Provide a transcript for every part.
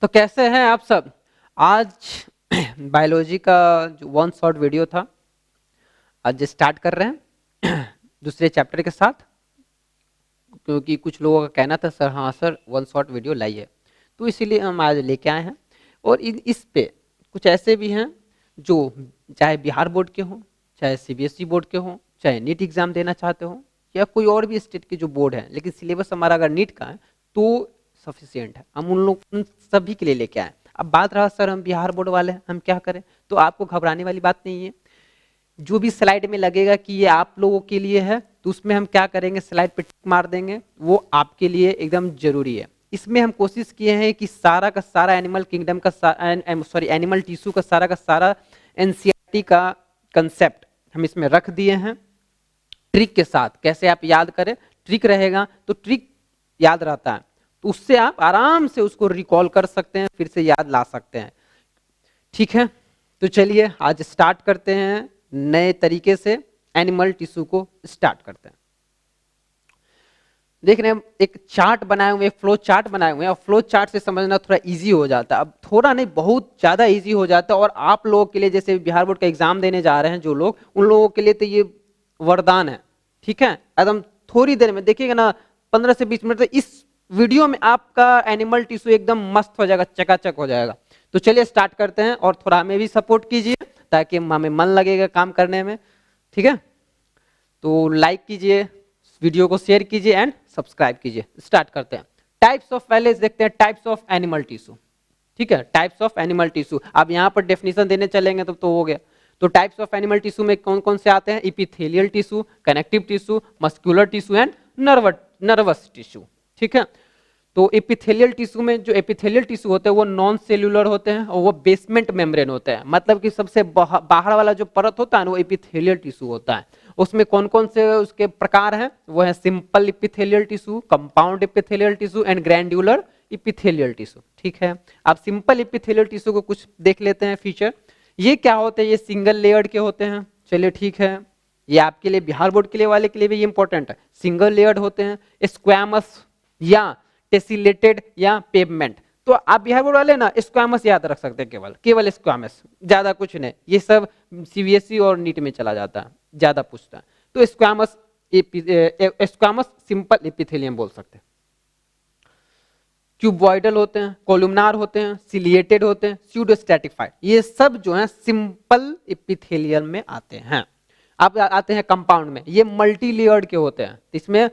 तो कैसे हैं आप सब। आज बायोलॉजी का जो वन शॉट वीडियो था, आज स्टार्ट कर रहे हैं दूसरे चैप्टर के साथ, क्योंकि कुछ लोगों का कहना था सर हाँ सर वन शॉट वीडियो लाइए, तो इसीलिए हम आज लेके आए हैं। और इस पे कुछ ऐसे भी हैं जो चाहे बिहार बोर्ड के हों, चाहे सीबीएसई बोर्ड के हों, चाहे नीट एग्जाम देना चाहते हो या कोई और भी स्टेट के जो बोर्ड है, लेकिन सिलेबस हमारा अगर नीट का है तो सफिशियंट है, हम उन सभी के लिए लेके आए। अब बात रहा सर हम बिहार बोर्ड वाले हैं हम क्या करें, तो आपको घबराने वाली बात नहीं है। जो भी स्लाइड में लगेगा कि ये आप लोगों के लिए है, तो उसमें हम क्या करेंगे, स्लाइड पे टिक मार देंगे, वो आपके लिए एकदम जरूरी है। इसमें हम कोशिश किए हैं कि सारा का सारा एनिमल किंगडम का एनिमल टिश्यू का सारा एनसीईआरटी का कंसेप्ट हम इसमें रख दिए हैं ट्रिक के साथ। कैसे आप याद करें, ट्रिक रहेगा तो ट्रिक याद रहता है, तो उससे आप आराम से उसको रिकॉल कर सकते हैं, फिर से याद ला सकते हैं। ठीक है, तो चलिए आज स्टार्ट करते हैं नए तरीके से, एनिमल टिश्यू को स्टार्ट करते हैं। देख रहे हैं एक चार्ट बनाए हुए, फ्लो चार्ट बनाए हुए हैं, और फ्लो चार्ट से समझना थोड़ा इजी हो जाता है। अब थोड़ा नहीं, बहुत ज्यादा इजी हो जाता है। और आप लोगों के लिए, जैसे बिहार बोर्ड का एग्जाम देने जा रहे हैं जो लोग, उन लोगों के लिए तो ये वरदान है। ठीक है, एकदम थोड़ी देर में देखिएगा ना, 15 से 20 मिनट से इस वीडियो में आपका एनिमल टिश्यू एकदम मस्त हो जाएगा, चकाचक हो जाएगा। तो चलिए स्टार्ट करते हैं, और थोड़ा हमें भी सपोर्ट कीजिए ताकि हमें मन लगेगा काम करने में। ठीक है, तो लाइक कीजिए, वीडियो को शेयर कीजिए एंड सब्सक्राइब कीजिए। स्टार्ट करते हैं। टाइप्स ऑफ, पहले देखते हैं टाइप्स ऑफ एनिमल टिश्यू। ठीक है, टाइप्स ऑफ एनिमल टिश्यू। अब यहाँ पर डेफिनेशन देने चलेंगे तो हो गया। तो टाइप्स ऑफ एनिमल टिश्यू में कौन कौन से आते हैं, epithelial tissue, connective tissue, muscular tissue and nervous tissue. ठीक है, तो एपिथेलियल टिश्यू में जो एपिथेलियल टिश्यू होते हैं वो नॉन सेल्यूलर होते हैं, और वो बेसमेंट मेम्ब्रेन होते हैं। मतलब कि सबसे बाहर वाला जो परत होता है ना, वो एपिथेलियल टिश्यू होता है। उसमें कौन कौन से उसके प्रकार हैं, वो है simple epithelial tissue, compound epithelial tissue and glandular epithelial tissue. ठीक है, अब सिंपल एपिथेलियल टिश्यू को कुछ देख लेते हैं फीचर। ये क्या होते हैं, ये सिंगल लेयर्ड के होते हैं। चलिए ठीक है, ये आपके लिए बिहार बोर्ड के लिए वाले के लिए भी इंपॉर्टेंट है। सिंगल लेयर्ड होते हैं, स्क्वैमस या टेसिलेटेड या पेवमेंट। तो आप बिहार बोर्ड वाले ना स्क्वैमस याद रख सकते हैं, केवल स्क्वैमस, ज्यादा कुछ नहीं। ये सब सीबीएसई और नीट में चला जाता है, ज्यादा पूछता है। तो स्क्वैमस सिंपल एपिथेलियम बोल सकते हैं। क्यूबॉइडल होते हैं, कोलुमनार होते हैं, सिलिएटेड होते हैं, स्यूडोस्टैटिफाइड, ये सब जो है सिंपल एपिथेलियम में आते हैं। अब आते हैं कंपाउंड में, ये मल्टी लेयर्ड के होते हैं। इसमें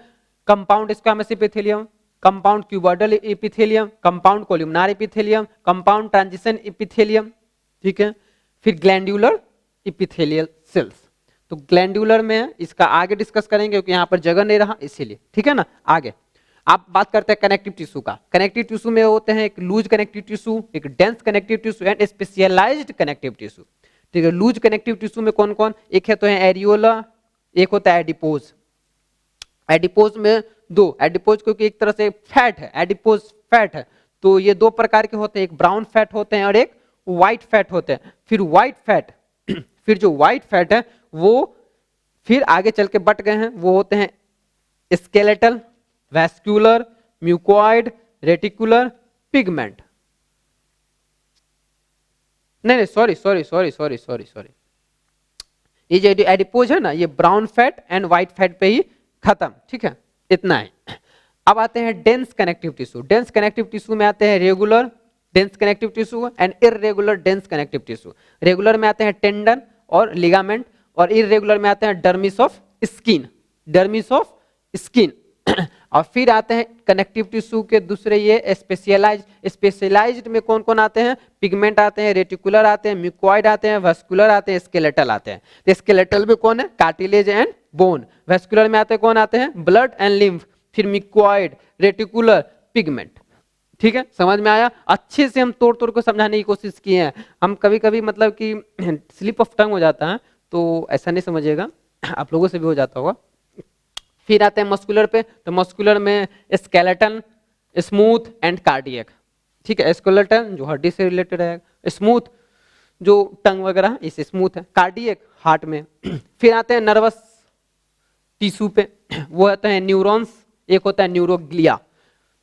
compound squamous epithelium, compound cuboidal epithelium, compound columnar epithelium, compound transition epithelium. ठीक है, फिर ग्लैंड्यूलर एपिथेलियल सेल्स। तो ग्लैंड्यूलर में इसका आगे डिस्कस करेंगे क्योंकि यहाँ पर जगह नहीं रहा इसीलिए। ठीक है ना, आगे आप बात करते हैं कनेक्टिव टिश्यू का। कनेक्टिव टिश्यू में होते हैं एक लूज कनेक्टिव टिश्यू, एक dense connective tissue and specialised connective tissue. ठीक है, लूज कनेक्टिव टिश्यू में कौन कौन, एक है तो है एरियोला, एक होता है एडिपोज। एडिपोज में दो, एडिपोज क्योंकि एक तरह से फैट है, एडिपोज फैट है, तो ये दो प्रकार के होते हैं, एक ब्राउन फैट होते हैं और एक व्हाइट फैट होते हैं। फिर व्हाइट फैट फिर जो व्हाइट फैट है वो फिर आगे चल के बट गए हैं, वो होते हैं skeletal, vascular, mucoid, reticular, pigment. नहीं सॉरी, ये जो एडिपोज है ना, ये brown fat and white fat पे ही खत्म। ठीक है, इतना है। अब आते हैं dense connective tissue. Dense connective tissue में आते हैं regular dense connective tissue and irregular dense connective tissue. Regular में आते हैं टेंडन और लिगामेंट, और इररेगुलर में आते हैं डर्मिस ऑफ स्किन। और फिर आते हैं कनेक्टिव टिश्यू के दूसरे ये स्पेशलाइज्ड में कौन कौन आते हैं, पिगमेंट आते हैं, रेटिकुलर आते हैं, म्यूकोइड आते हैं, वैस्कुलर आते हैं, स्केलेटल आते हैं। तो स्केलेटल में कौन है, कार्टिलेज एंड बोन। वैस्कुलर में आते हैं कौन आते हैं, ब्लड एंड लिम्फ, फिर म्यूकोइड, रेटिकुलर, पिगमेंट। ठीक है, समझ में आया। अच्छे से हम तोड़ तोड़ को समझाने की कोशिश किए हैं। हम कभी कभी मतलब कि स्लिप ऑफ टंग हो जाता है, तो ऐसा नहीं समझिएगा, आप लोगों से भी हो जाता होगा। फिर आते हैं मस्कुलर पे, तो मस्कुलर में स्केलेटन, स्मूथ एंड कार्डियक। ठीक है, स्केलेटन जो हड्डी से रिलेटेड है, स्मूथ जो टंग वगैरह इसे स्मूथ है, कार्डियक हार्ट में। फिर आते हैं नर्वस टिश्यू पे, वो होते हैं न्यूरॉन्स, एक होता है न्यूरोग्लिया।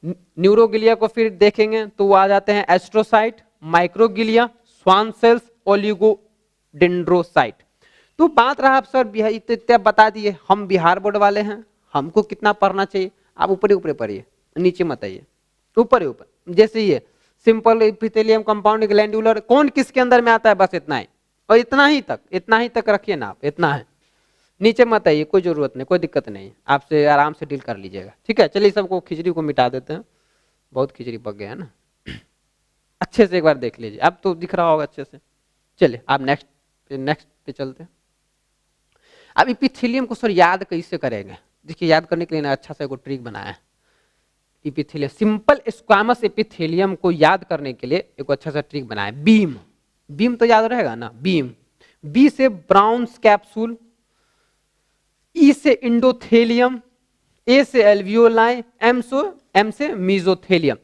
न्यूरोगिलिया को फिर देखेंगे तो वो आ जाते हैं एस्ट्रोसाइट, माइक्रोगिलिया, स्वान सेल्स, ओलिगोडेंड्रोसाइट। तो बात रहा आप सर इतना बता दिए, हम बिहार बोर्ड वाले हैं, हमको कितना पढ़ना चाहिए? आप ऊपर ही ऊपर पढ़िए, नीचे मत आइए, ऊपर ही ऊपर। जैसे ये सिंपल एपिथेलियम कंपाउंड ग्लैंडुलर कौन किसके अंदर में आता है, बस इतना ही, और इतना ही तक रखिए ना आप, इतना है, नीचे मत आइए, कोई जरूरत नहीं, कोई दिक्कत नहीं, आपसे आराम से डील कर लीजिएगा, ठीक है। चलिए सबको खिचड़ी को मिटा देते हैं, बहुत खिचड़ी पक गया है ना। अच्छे से एक बार देख लीजिए, अब तो दिख रहा होगा अच्छे से। चलिए आप नेक्स्ट पे चलते हैं। अब इपिथेलियम को सर याद कैसे करेंगे? देखिए याद करने के लिए ना अच्छा सा एक ट्रिक बनाया है। इपिथेलियम, सिंपल स्क्वामस एपिथेलियम को याद करने के लिए एक अच्छा सा ट्रिक बनाया है। बीम तो याद रहेगा ना, बीम। बी से ब्राउन्स कैप्सूल, ई से इंडोथेलियम, ए से एल्वियोलाई, एम से मीजोथेलियम।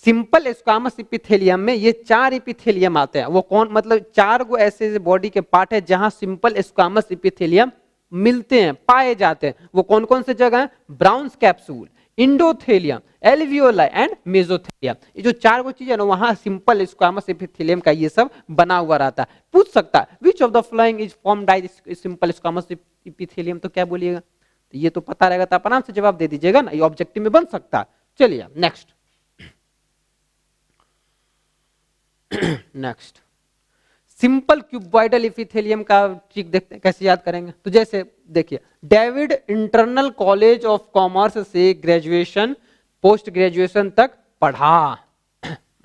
सिंपल स्क्वामस इपिथेलियम में ये 4 इपिथेलियम आते हैं। वो कौन, मतलब 4 गो ऐसे बॉडी के पार्ट है जहां सिंपल स्क्वामस इपिथेलियम मिलते हैं, पाए जाते हैं। वो कौन कौन से जगह है? Bowman's capsule, endothelium, alveoli and mesothelium. ये जो 4 गो चीज है ना, वहां सिंपल स्क्वामस एपिथेलियम का ये सब बना हुआ रहता है। पूछ सकता है which of the following is formed by simple squamous epithelium, तो क्या बोलिएगा? तो ये तो पता रहेगा तो आप आराम से जवाब दे दीजिएगा ना, ये ऑब्जेक्टिव में बन सकता है। चलिए next next simple cuboidal epithelium का ट्रिक देखते हैं कैसे याद करेंगे। तो जैसे देखिए, David internal college of commerce से ग्रेजुएशन पोस्ट ग्रेजुएशन तक पढ़ा।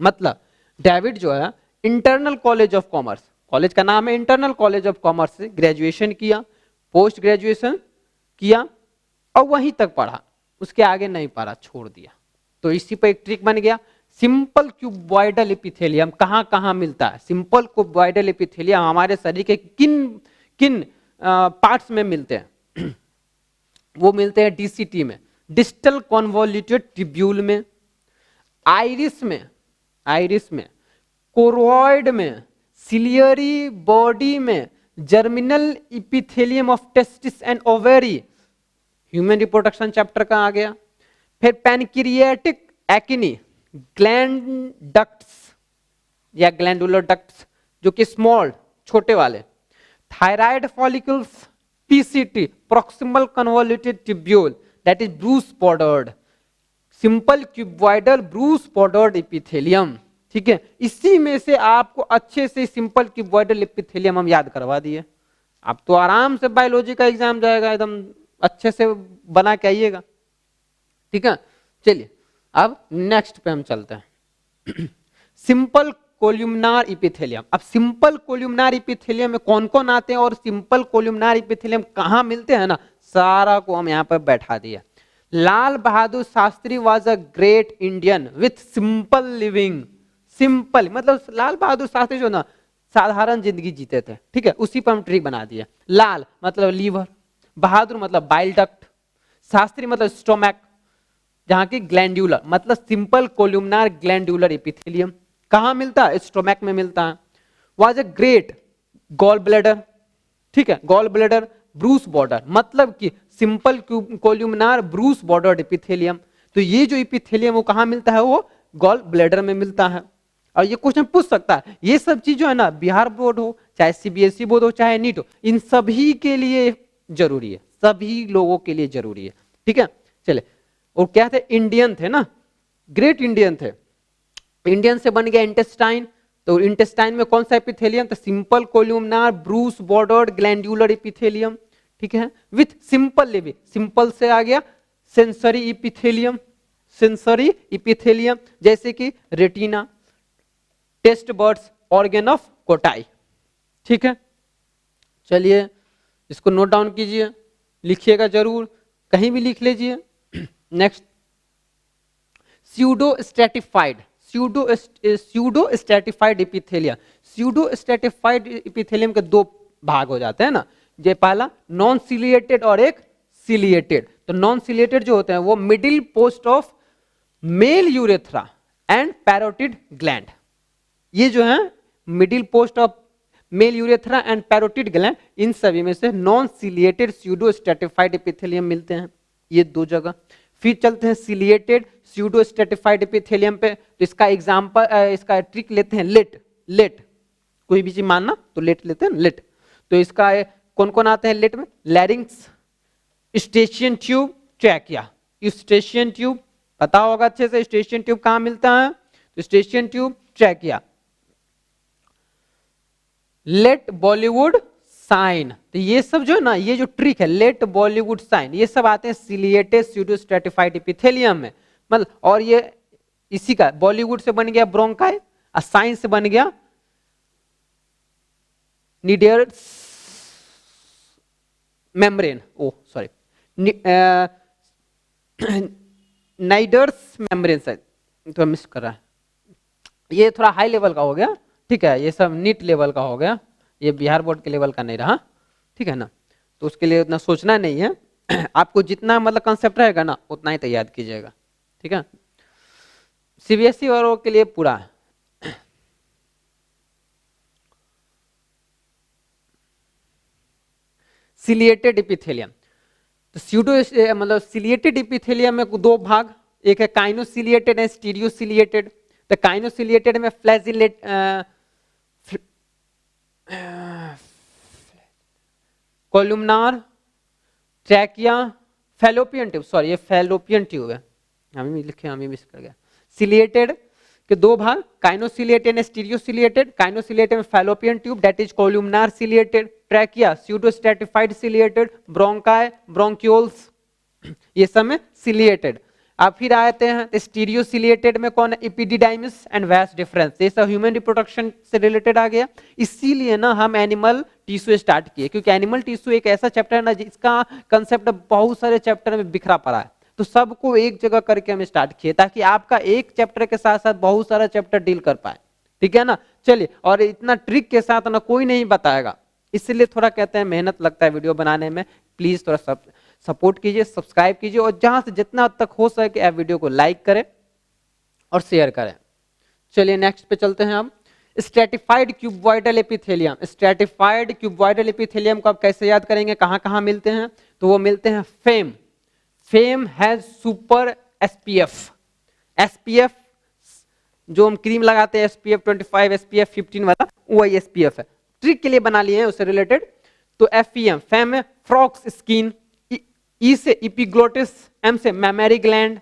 मतलब डेविड जो है internal college of commerce, college का नाम है इंटरनल कॉलेज ऑफ कॉमर्स से ग्रेजुएशन किया, पोस्ट ग्रेजुएशन किया और वहीं तक पढ़ा, उसके आगे नहीं पढ़ा, छोड़ दिया। तो इसी पर एक ट्रिक बन गया। सिंपल क्यूबॉइडल एपिथेलियम कहां कहां मिलता है? सिंपल क्यूबॉइडल एपिथेलियम हमारे शरीर के किन किन पार्ट्स में मिलते हैं? वो मिलते हैं डीसीटी में, डिस्टल कॉन्वोल्यूटेड ट्यूब्यूल में, आइरिस में, कोरोइड में, सिलियरी बॉडी में, germinal epithelium of testis and ovary, human reproduction chapter का आ गया। फिर पैनक्रियाटिक एक्नी, ग्लैंड डक्ट्स या ग्लैंडुलर डक्ट्स जो कि स्मॉल छोटे वाले, thyroid follicles, PCT proximal convoluted tubule that is brush bordered, simple cuboidal brush bordered epithelium. ठीक है, इसी में से आपको अच्छे से सिंपल क्यूबॉइडल एपिथेलियम हम याद करवा दिए। अब तो आराम से बायोलॉजी का एग्जाम जाएगा, एकदम अच्छे से बना के आइएगा। ठीक है, चलिए अब नेक्स्ट पे हम चलते हैं। Simple columnar epithelium. अब सिंपल कोल्यूमनार इपिथेलियम में कौन कौन आते हैं और सिंपल कोल्यूमनार इपिथेलियम कहां मिलते हैं ना, सारा को हम यहां पर बैठा दिया। Lal Bahadur Shastri was a great Indian with simple living. Simple मतलब लाल बहादुर शास्त्री जो ना साधारण जिंदगी जीते थे। ठीक है, उसी पर हम ट्री बना दिया। लाल मतलब लीवर, बहादुर मतलब बाइल डक्ट, शास्त्री मतलब स्टोमैक, जहां की ग्लैंडुलर मतलब सिंपल कोल्यूमनार ग्लैंडुलर एपिथेलियम कहां मिलता है? स्टोमैक में मिलता है। Was a great gall bladder. ठीक है, गॉल ब्लैडर ब्रूस बॉर्डर मतलब कि simple columnar brush border epithelium. तो ये जो एपिथेलियम वो कहां मिलता है? वो गॉल ब्लैडर में मिलता है। और ये क्वेश्चन पूछ सकता है, ये सब चीज जो है ना, बिहार बोर्ड हो चाहे सीबीएसई बोर्ड हो चाहे नीट हो, इन सभी के लिए जरूरी है, सभी लोगों के लिए जरूरी है। ठीक है, चले। और क्या थे? इंडियन थे ना, ग्रेट इंडियन थे। इंडियन से बन गया इंटेस्टाइन। तो इंटेस्टाइन में कौन सा एपिथेलियम? तो simple columnar brush bordered glandular epithelium. ठीक है, विथ सिंपल लिविंग, सिंपल से आ गया सेंसरी एपिथेलियम, सेंसरी एपिथेलियम जैसे कि retina, taste buds, organ of कोटाई। ठीक है, चलिए इसको नोट डाउन कीजिए, लिखिएगा जरूर, कहीं भी लिख लीजिए। Next, pseudo stratified, pseudo stratified epithelium. Pseudo stratified epithelium के दो भाग हो जाते हैं ना, ये पहला नॉन सिलिएटेड और एक सिलिएटेड। तो नॉन सिलिएटेड जो होते हैं वो middle post of male urethra and parotid gland. ये जो है middle post of male urethra and parotid gland, इन सभी में से non ciliated pseudostratified epithelium मिलते हैं, ये दो जगह। फिर चलते हैं सिलिएटेड स्यूडो स्ट्रेटिफाइड एपिथेलियम पे। तो इसका एग्जांपल, इसका ट्रिक लेते हैं लेट। लेट कोई भी चीज मानना तो लेट लेते हैं लेट। तो इसका कौन कौन आते हैं लेट में? Larynx, eustachian tube, trachea. Eustachian tube पता होगा अच्छे से, स्टेशियन ट्यूब कहां मिलता है? तो eustachian tube, trachea. Let Bollywood sign, तो ये सब जो है ना, ये जो ट्रिक है लेट बॉलीवुड साइन, ये सब आते हैं सिलिएटेड स्यूडो स्ट्रेटिफाइड एपिथेलियम में। मतलब और ये इसी का बॉलीवुड से बन गया ब्रोंकाई, और साइन से बन गया निडर्स मेम्ब्रेन, ओ सॉरी नाइडर्स मेम्ब्रेन, शायद तो मिस कर रहा है। ये थोड़ा हाई लेवल का हो गया, ठीक है, ये सब नीट लेवल का हो गया, ये बिहार बोर्ड के लेवल का नहीं रहा, ठीक है ना। तो उसके लिए उतना सोचना नहीं है आपको जितना मतलब कंसेप्ट रहेगा ना उतना ही तैयार कीजिएगा, ठीक है। सीबीएसई वालों के लिए पूरा है। सिलिएटेड एपिथेलियम, तो स्यूडो मतलब सिलिएटेड एपिथेलियम में दो भाग, एक है काइनोसिलिएटेड एंड स्टीरियोसिलिएटेड। तो काइनोसिलिएटेड में flagellate columnar, trachea, fallopian tube, sorry ये फैलोपियन ट्यूब है, हम ही लिखे, हम ही मिस कर गया। सिलिएटेड के दो भाग, काइनोसिलिएटेड एंड स्टीरियोसिलिएटेड। काइनोसिलिएटेड में fallopian tube that is columnar ciliated, trachea pseudo stratified ciliated, bronchi bronchioles ये सब में सिलिएटेड। अब फिर आते हैं स्टीरियो सिलिएटेड में कौन है? एपिडिडाइमिस एंड वास डिफरेंस, ये सब ह्यूमन रिप्रोडक्शन से रिलेटेड आ गया। इसीलिए ना हम एनिमल टिश्यू स्टार्ट किए, क्योंकि एनिमल टिश्यू एक ऐसा चैप्टर है ना जिसका कंसेप्ट बहुत सारे चैप्टर में बिखरा पड़ा है, तो सबको एक जगह करके हम स्टार्ट किए ताकि आपका एक चैप्टर के साथ साथ बहुत सारा चैप्टर डील कर पाए, ठीक है ना। चलिए, और इतना ट्रिक के साथ ना कोई नहीं बताएगा, इसलिए थोड़ा कहते हैं मेहनत लगता है वीडियो बनाने में। प्लीज थोड़ा सब सपोर्ट कीजिए, सब्सक्राइब कीजिए, और जहां से जितना तक हो सके आप वीडियो को लाइक करें और शेयर करें। चलिए नेक्स्ट पे चलते हैं। अब stratified cuboidal epithelium. Stratified cuboidal epithelium को आप कैसे याद करेंगे, कहां कहां मिलते हैं? तो वो मिलते हैं fame. Fame has super SPF. SPF जो हम क्रीम लगाते हैं एसपीएफ 25, एसपीएफ 15 वाला, वही एसपीएफ है। ट्रिक के लिए बना लिए हैं उससे रिलेटेड। तो एफईएम फेम है फ्रॉक्स स्किन, ई से इपिग्लोटिस, एम से मैमरी ग्लैंड,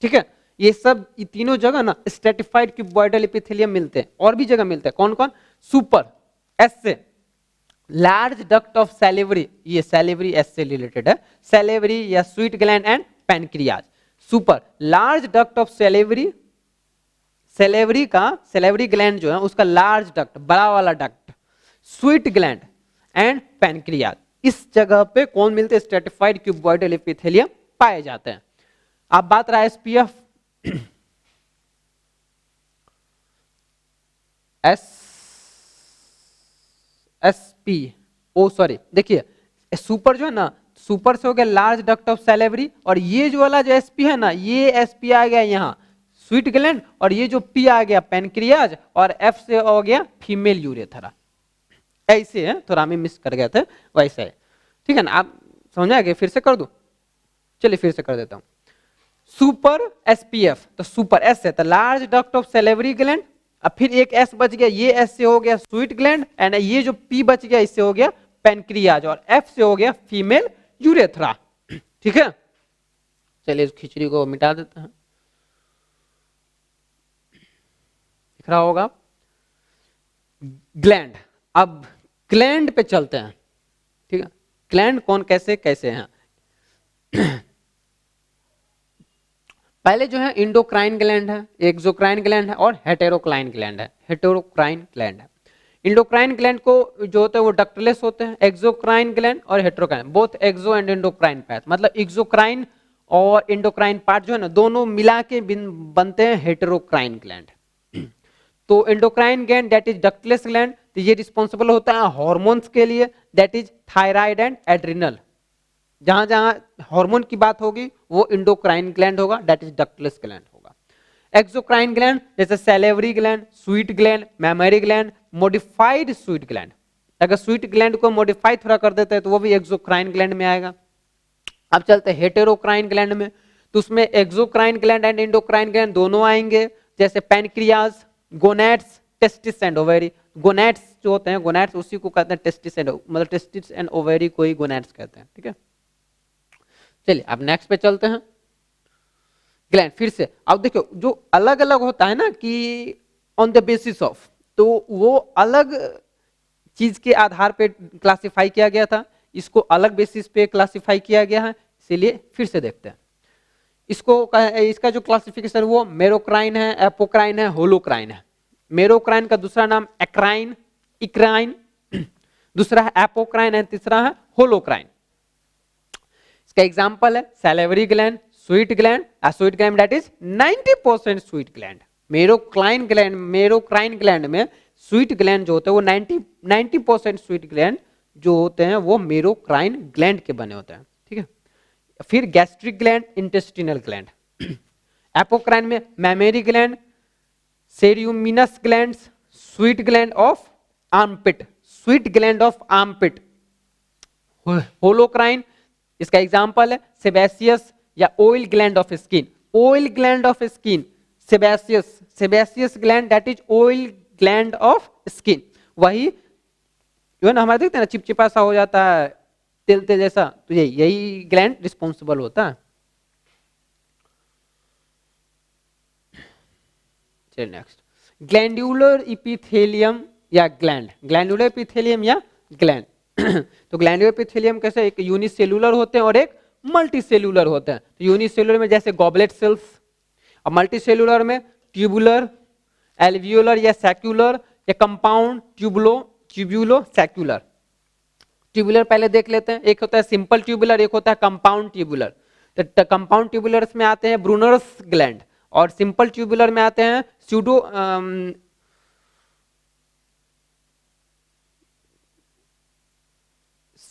ठीक है। ये सब ये तीनों जगह ना स्ट्रेटिफाइड क्यूबॉइडल एपिथेलियम मिलते हैं, और भी जगह मिलते हैं। कौन कौन? सुपर, एस से लार्ज डक्ट ऑफ सैलिवरी, ये सैलिवरी एस से रिलेटेड है, सैलिवरी या sweet gland and pancreas. Super large duct of salivary, salivary का सैलिवरी ग्लैंड जो है उसका लार्ज डक्ट, बड़ा वाला duct, sweet gland and pancreas, इस जगह पे कौन मिलते हैं? स्ट्रेटिफाइड क्यूबॉइडल एपिथेलियम पाए जाते हैं। अब बात रहा एसपीएफ, एसपी, ओ सॉरी, देखिए सुपर जो है ना, सुपर से हो गया लार्ज डक्ट ऑफ सैलिवरी, और ये जो वाला जो एसपी है ना, ये एसपी आ गया यहाँ स्वीट ग्लैंड, और ये जो पी आ गया पैनक्रियाज, और एफ से हो गया फीमेल यूरेथ्रा। ऐसे है, थोड़ा मैं मिस कर गए थे, वैसे है, ठीक है ना। आप समझ आ गए? फिर से कर दूं? चलिए फिर से कर देता हूं। सुपर एसपीएफ, तो सुपर एस है तो large duct of salivary gland, अब फिर एक एस बच गया, ये एस से हो गया स्वीट ग्लैंड, एंड ये जो पी बच गया इससे हो गया पैनक्रियाज, और एफ से हो गया फीमेल यूरेथ्रा, ठीक है। चलिए इस खिचड़ी को मिटा देते हैं, दिख रहा होगा ग्लैंड। अब ग्लैंड पे चलते हैं, ठीक है। ग्लैंड कौन कैसे कैसे हैं? पहले जो है इंडोक्राइन ग्लैंड है, एक्सोक्राइन ग्लैंड है, और हेटेरोक्राइन ग्लैंड है। हेटेरोक्राइन ग्लैंड है। इंडोक्राइन ग्लैंड को जो होते हैं वो डक्टलेस होते हैं, एक्सोक्राइन ग्लैंड और heterocrine, both exo and endocrine part, मतलब एक्सोक्राइन और इंडोक्राइन पार्ट जो है ना दोनों मिला के बनते हैं हेटेरोक्राइन ग्लैंड। तो endocrine gland that is ductless gland, तो ये रिस्पॉन्सिबल होता है हार्मोन्स के लिए, that is thyroid and adrenal. जहां जहां हार्मोन की बात होगी वो इंडोक्राइन ग्लैंड होगा, दैट इज डक्टलेस ग्लैंड होगा। एक्सोक्राइन ग्लैंड जैसे salivary gland, sweat gland, mammary gland, modified sweet gland. अगर स्वीट ग्लैंड को मॉडिफाई थोड़ा कर देते हैं तो वो भी एक्सोक्राइन ग्लैंड में आएगा। अब चलते हैं हेटेरोक्राइन ग्लैंड में, तो उसमें exocrine gland and endocrine gland दोनों आएंगे, जैसे pancreas, gonads, testis and ovary. Gonads जो होते हैं, गोनेट्स उसी को कहते हैं टेस्टिस एंड, मतलब टेस्टिस एंड ओवेरी को ही गोनेट्स कहते हैं, ठीक है। चलिए अब नेक्स्ट पे चलते हैं। ग्लैंड फिर से अब देखो, जो अलग अलग होता है ना कि ऑन द बेसिस ऑफ, तो वो अलग चीज के आधार पे क्लासिफाई किया गया था, इसको अलग बेसिस पे क्लासिफाई किया गया है, इसीलिए फिर से देखते हैं इसको। इसका जो क्लासिफिकेशन वो मेरोक्राइन है, एपोक्राइन है, होलोक्राइन है। मेरोक्राइन का दूसरा नाम एक्राइन, इक्राइन, दूसरा है एपोक्राइन है, तीसरा है होलोक्राइन। इसका एग्जांपल है salivary gland, sweat gland, sweat gland that is 90% sweet gland. Merocrine gland में स्वीट ग्लैंड जो होते हैं वो 90% स्वीट ग्लैंड जो होते हैं वो मेरोक्राइन ग्लैंड के बने होते हैं, ठीक है। फिर gastric gland, intestinal gland. Apocrine में mammary gland, ceruminous gland, sweat gland of armpit, sweat gland of armpit. Holocrine इसका एग्जांपल है सेबेसियस या oil gland of skin, oil gland of skin, sebaceous, sebaceous gland that is oil gland of skin. वही जो है ना हमारे देखते हैं ना चिपचिपा सा हो जाता है, तेल तेल जैसा, तो यही ग्लैंड रिस्पॉन्सिबल होता है। चलिए नेक्स्ट, ग्लैंड्यूलर इपिथेलियम या ग्लैंड, ग्लैंडुलर इपिथेलियम या ग्लैंड। तो ग्लैंडुलर इपिथेलियम कैसे, एक यूनिसेलुलर होते हैं और एक मल्टीसेलुलर होते हैं। तो यूनिसेलुलर में जैसे गॉबलेट सेल्स, और मल्टीसेलुलर में ट्यूबुलर, एल्वियोलर या सैक्युलर, या कंपाउंड ट्यूबुलो सैक्युलर। ट्यूबुलर पहले देख लेते हैं, एक होता है सिंपल ट्यूबुलर, एक होता है कंपाउंड ट्यूबुलर। तो कंपाउंड ट्यूबुलर्स में आते हैं ब्रूनर्स ग्लैंड, और सिंपल ट्यूबुलर में आते हैं pseudo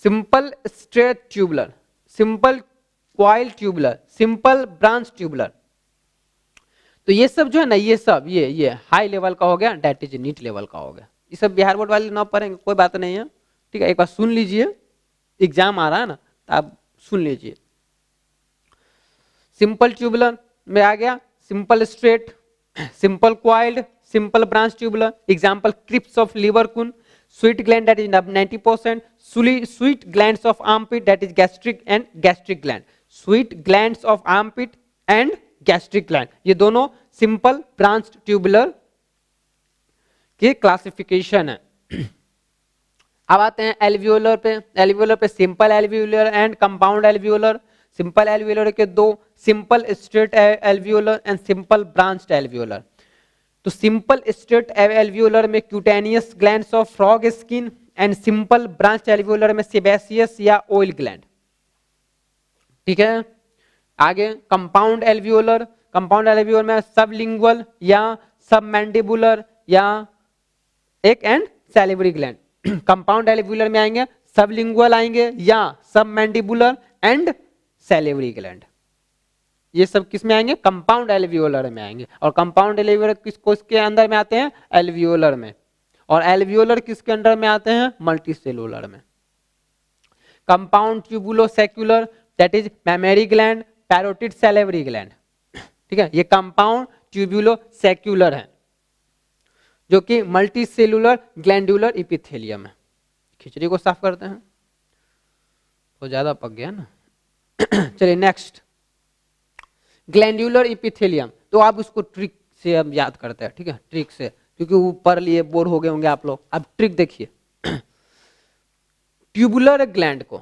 simple straight tubular, simple coil tubular, simple branch tubular. तो ये सब जो है ना, ये सब ये हाई लेवल का हो गया, दैट इज नीट लेवल का हो गया। ये सब बिहार बोर्ड वाले ना पढ़ेंगे कोई बात नहीं है, ठीक है। एक बार सुन लीजिए, एग्जाम आ रहा है ना तो आप सुन लीजिए। सिंपल ट्यूबुलर में आ गया simple straight, simple coiled, simple branch tubular. Example crypts of Lieberkuhn, sweat gland that is 90%, sweat glands of armpit that is gastric and gastric gland, sweat glands of armpit and gastric gland, ये दोनों simple branch tubular के classification है। अब आते हैं alveolar पे। Alveolar पे simple alveolar and compound alveolar. Simple alveolar के दो, simple straight alveolar and simple branched alveolar. तो सिंपल स्ट्रेट एल्वियोलर में cutaneous glands of frog skin, and simple branch alveolar में सेबेसियस या ऑयल ग्लैंड, ठीक है। आगे कंपाउंड एल्वियोलर, कंपाउंड एल्वियोलर में सबलिंगुअल या सबमैंडिबुलर या एक and salivary gland. Compound alveolar में आएंगे सबलिंगुअल आएंगे या सबमैंडिबुलर एंड सैलिवरी ग्लैंड। ये सब किस में आएंगे, कंपाउंड एल्वियोलर में आएंगे। और कंपाउंड एल्वियोलर किसके अंदर में आते हैं, एल्वियोलर में। और एल्वियोलर किसके अंडर में आते हैं, मल्टीसेलुलर में। Compound tubulosaccular that is mammary gland, parotid salivary gland, ठीक है। ये कंपाउंड ट्यूबुलोसेक्युलर है जो कि मल्टीसेलुलर ग्लैंडुलर इपिथेलियम है। खिचड़ी को साफ करते हैं, तो ज्यादा पक गया ना। चलिए नेक्स्ट, ग्लैंडुलर इपिथेलियम। तो आप उसको ट्रिक से अब याद करते हैं, ठीक है, ट्रिक से, क्योंकि वो पढ़ लिए बोर हो गए होंगे आप लोग। अब ट्रिक देखिए, ट्यूबुलर ग्लैंड को,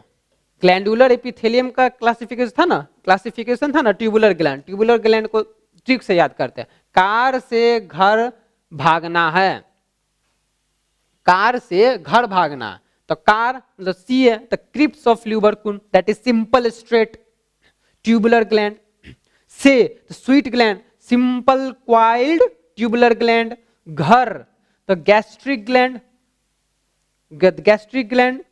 ग्लैंडुलर एपिथेलियम का क्लासिफिकेशन था ना ट्यूबुलर ग्लैंड। ट्यूबुलर ग्लैंड को ट्रिक से याद करते हैं। कार से घर भागना है, कार से घर भागना, तो कार मतलब सी है, तो crypts of Lieberkuhn that is simple straight tubular gland. से तो sweat gland, simple coiled tubular gland. घर तो gastric gland, gastric gland.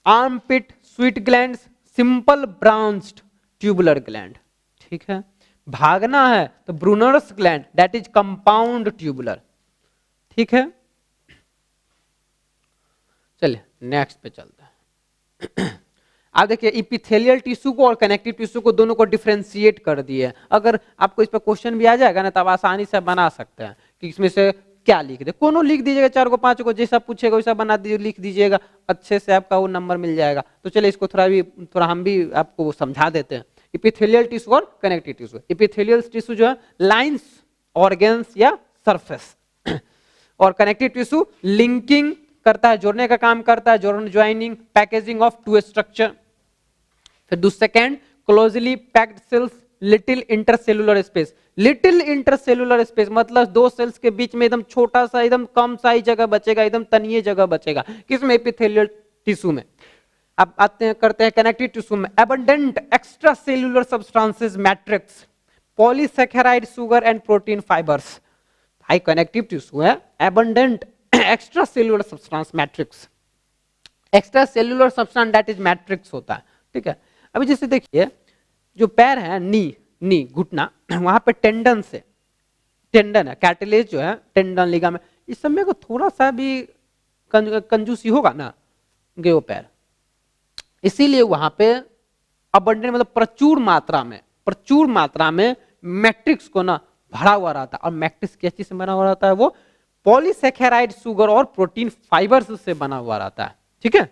Armpit sweat gland, simple branched tubular gland, ठीक है। भागना है तो Brunner's gland that is compound tubular, ठीक है। चलिए नेक्स्ट पे चलते हैं। आप देखिए इपिथेलियल टिश्यू को और कनेक्टिव टिश्यू को दोनों को डिफरेंशिएट कर दिए। अगर आपको इस पर क्वेश्चन भी आ जाएगा ना, तब आसानी से बना सकते हैं कि इसमें से क्या लिख दे, कोनो लिख दीजिएगा, 4 को 5 को जैसा पूछेगा वैसा बना दीजिए, लिख दीजिएगा, अच्छे से आपका वो नंबर मिल जाएगा। तो चलिए इसको थोड़ा हम भी आपको समझा देते हैं। इपिथेलियल टिश्यू और कनेक्टिव टिश्यू। इपिथेलियल टिश्यू जो है लाइंस, ऑर्गन्स या सरफेस, और कनेक्टिव टिश्यू लिंकिंग करता है, जोड़ने का काम करता है, joining, packaging of two structure. फिर दूसरा second, closely packed cells, little intercellular space. Little intercellular space मतलब दो सेल्स के बीच में एकदम छोटा सा, एकदम कम सा ही जगह बचेगा, एकदम तनिए जगह बचेगा, किसमें? एपिथेलियल टिश्यू में। अब आते हैं, करते हैं कनेक्टिव टिश्यू में। Abundant extracellular substances, matrix, polysaccharide, sugar and protein fibres. हाई कनेक्टिव टिश्यू है, abundant extracellular substance, matrix. Extracellular substance that is matrix होता है, ठीक है। अभी जैसे देखिए जो पैर है, नी घुटना, वहां पे टेंडन से, टेंडन है, कैटिलेज जो है, टेंडन, लिगामेंट, इस सब में को थोड़ा सा भी कंजूसी होगा ना, गे वो पैर, इसीलिए वहां पे अबंडेंट मतलब प्रचुर मात्रा में मैट्रिक्स को ना भरा हुआ रहता है। और मैट्रिक्स किस चीज से बना हुआ रहता है? वो पॉलीसैकेराइड, शुगर और प्रोटीन फाइबर्स से बना हुआ रहता है, ठीक है।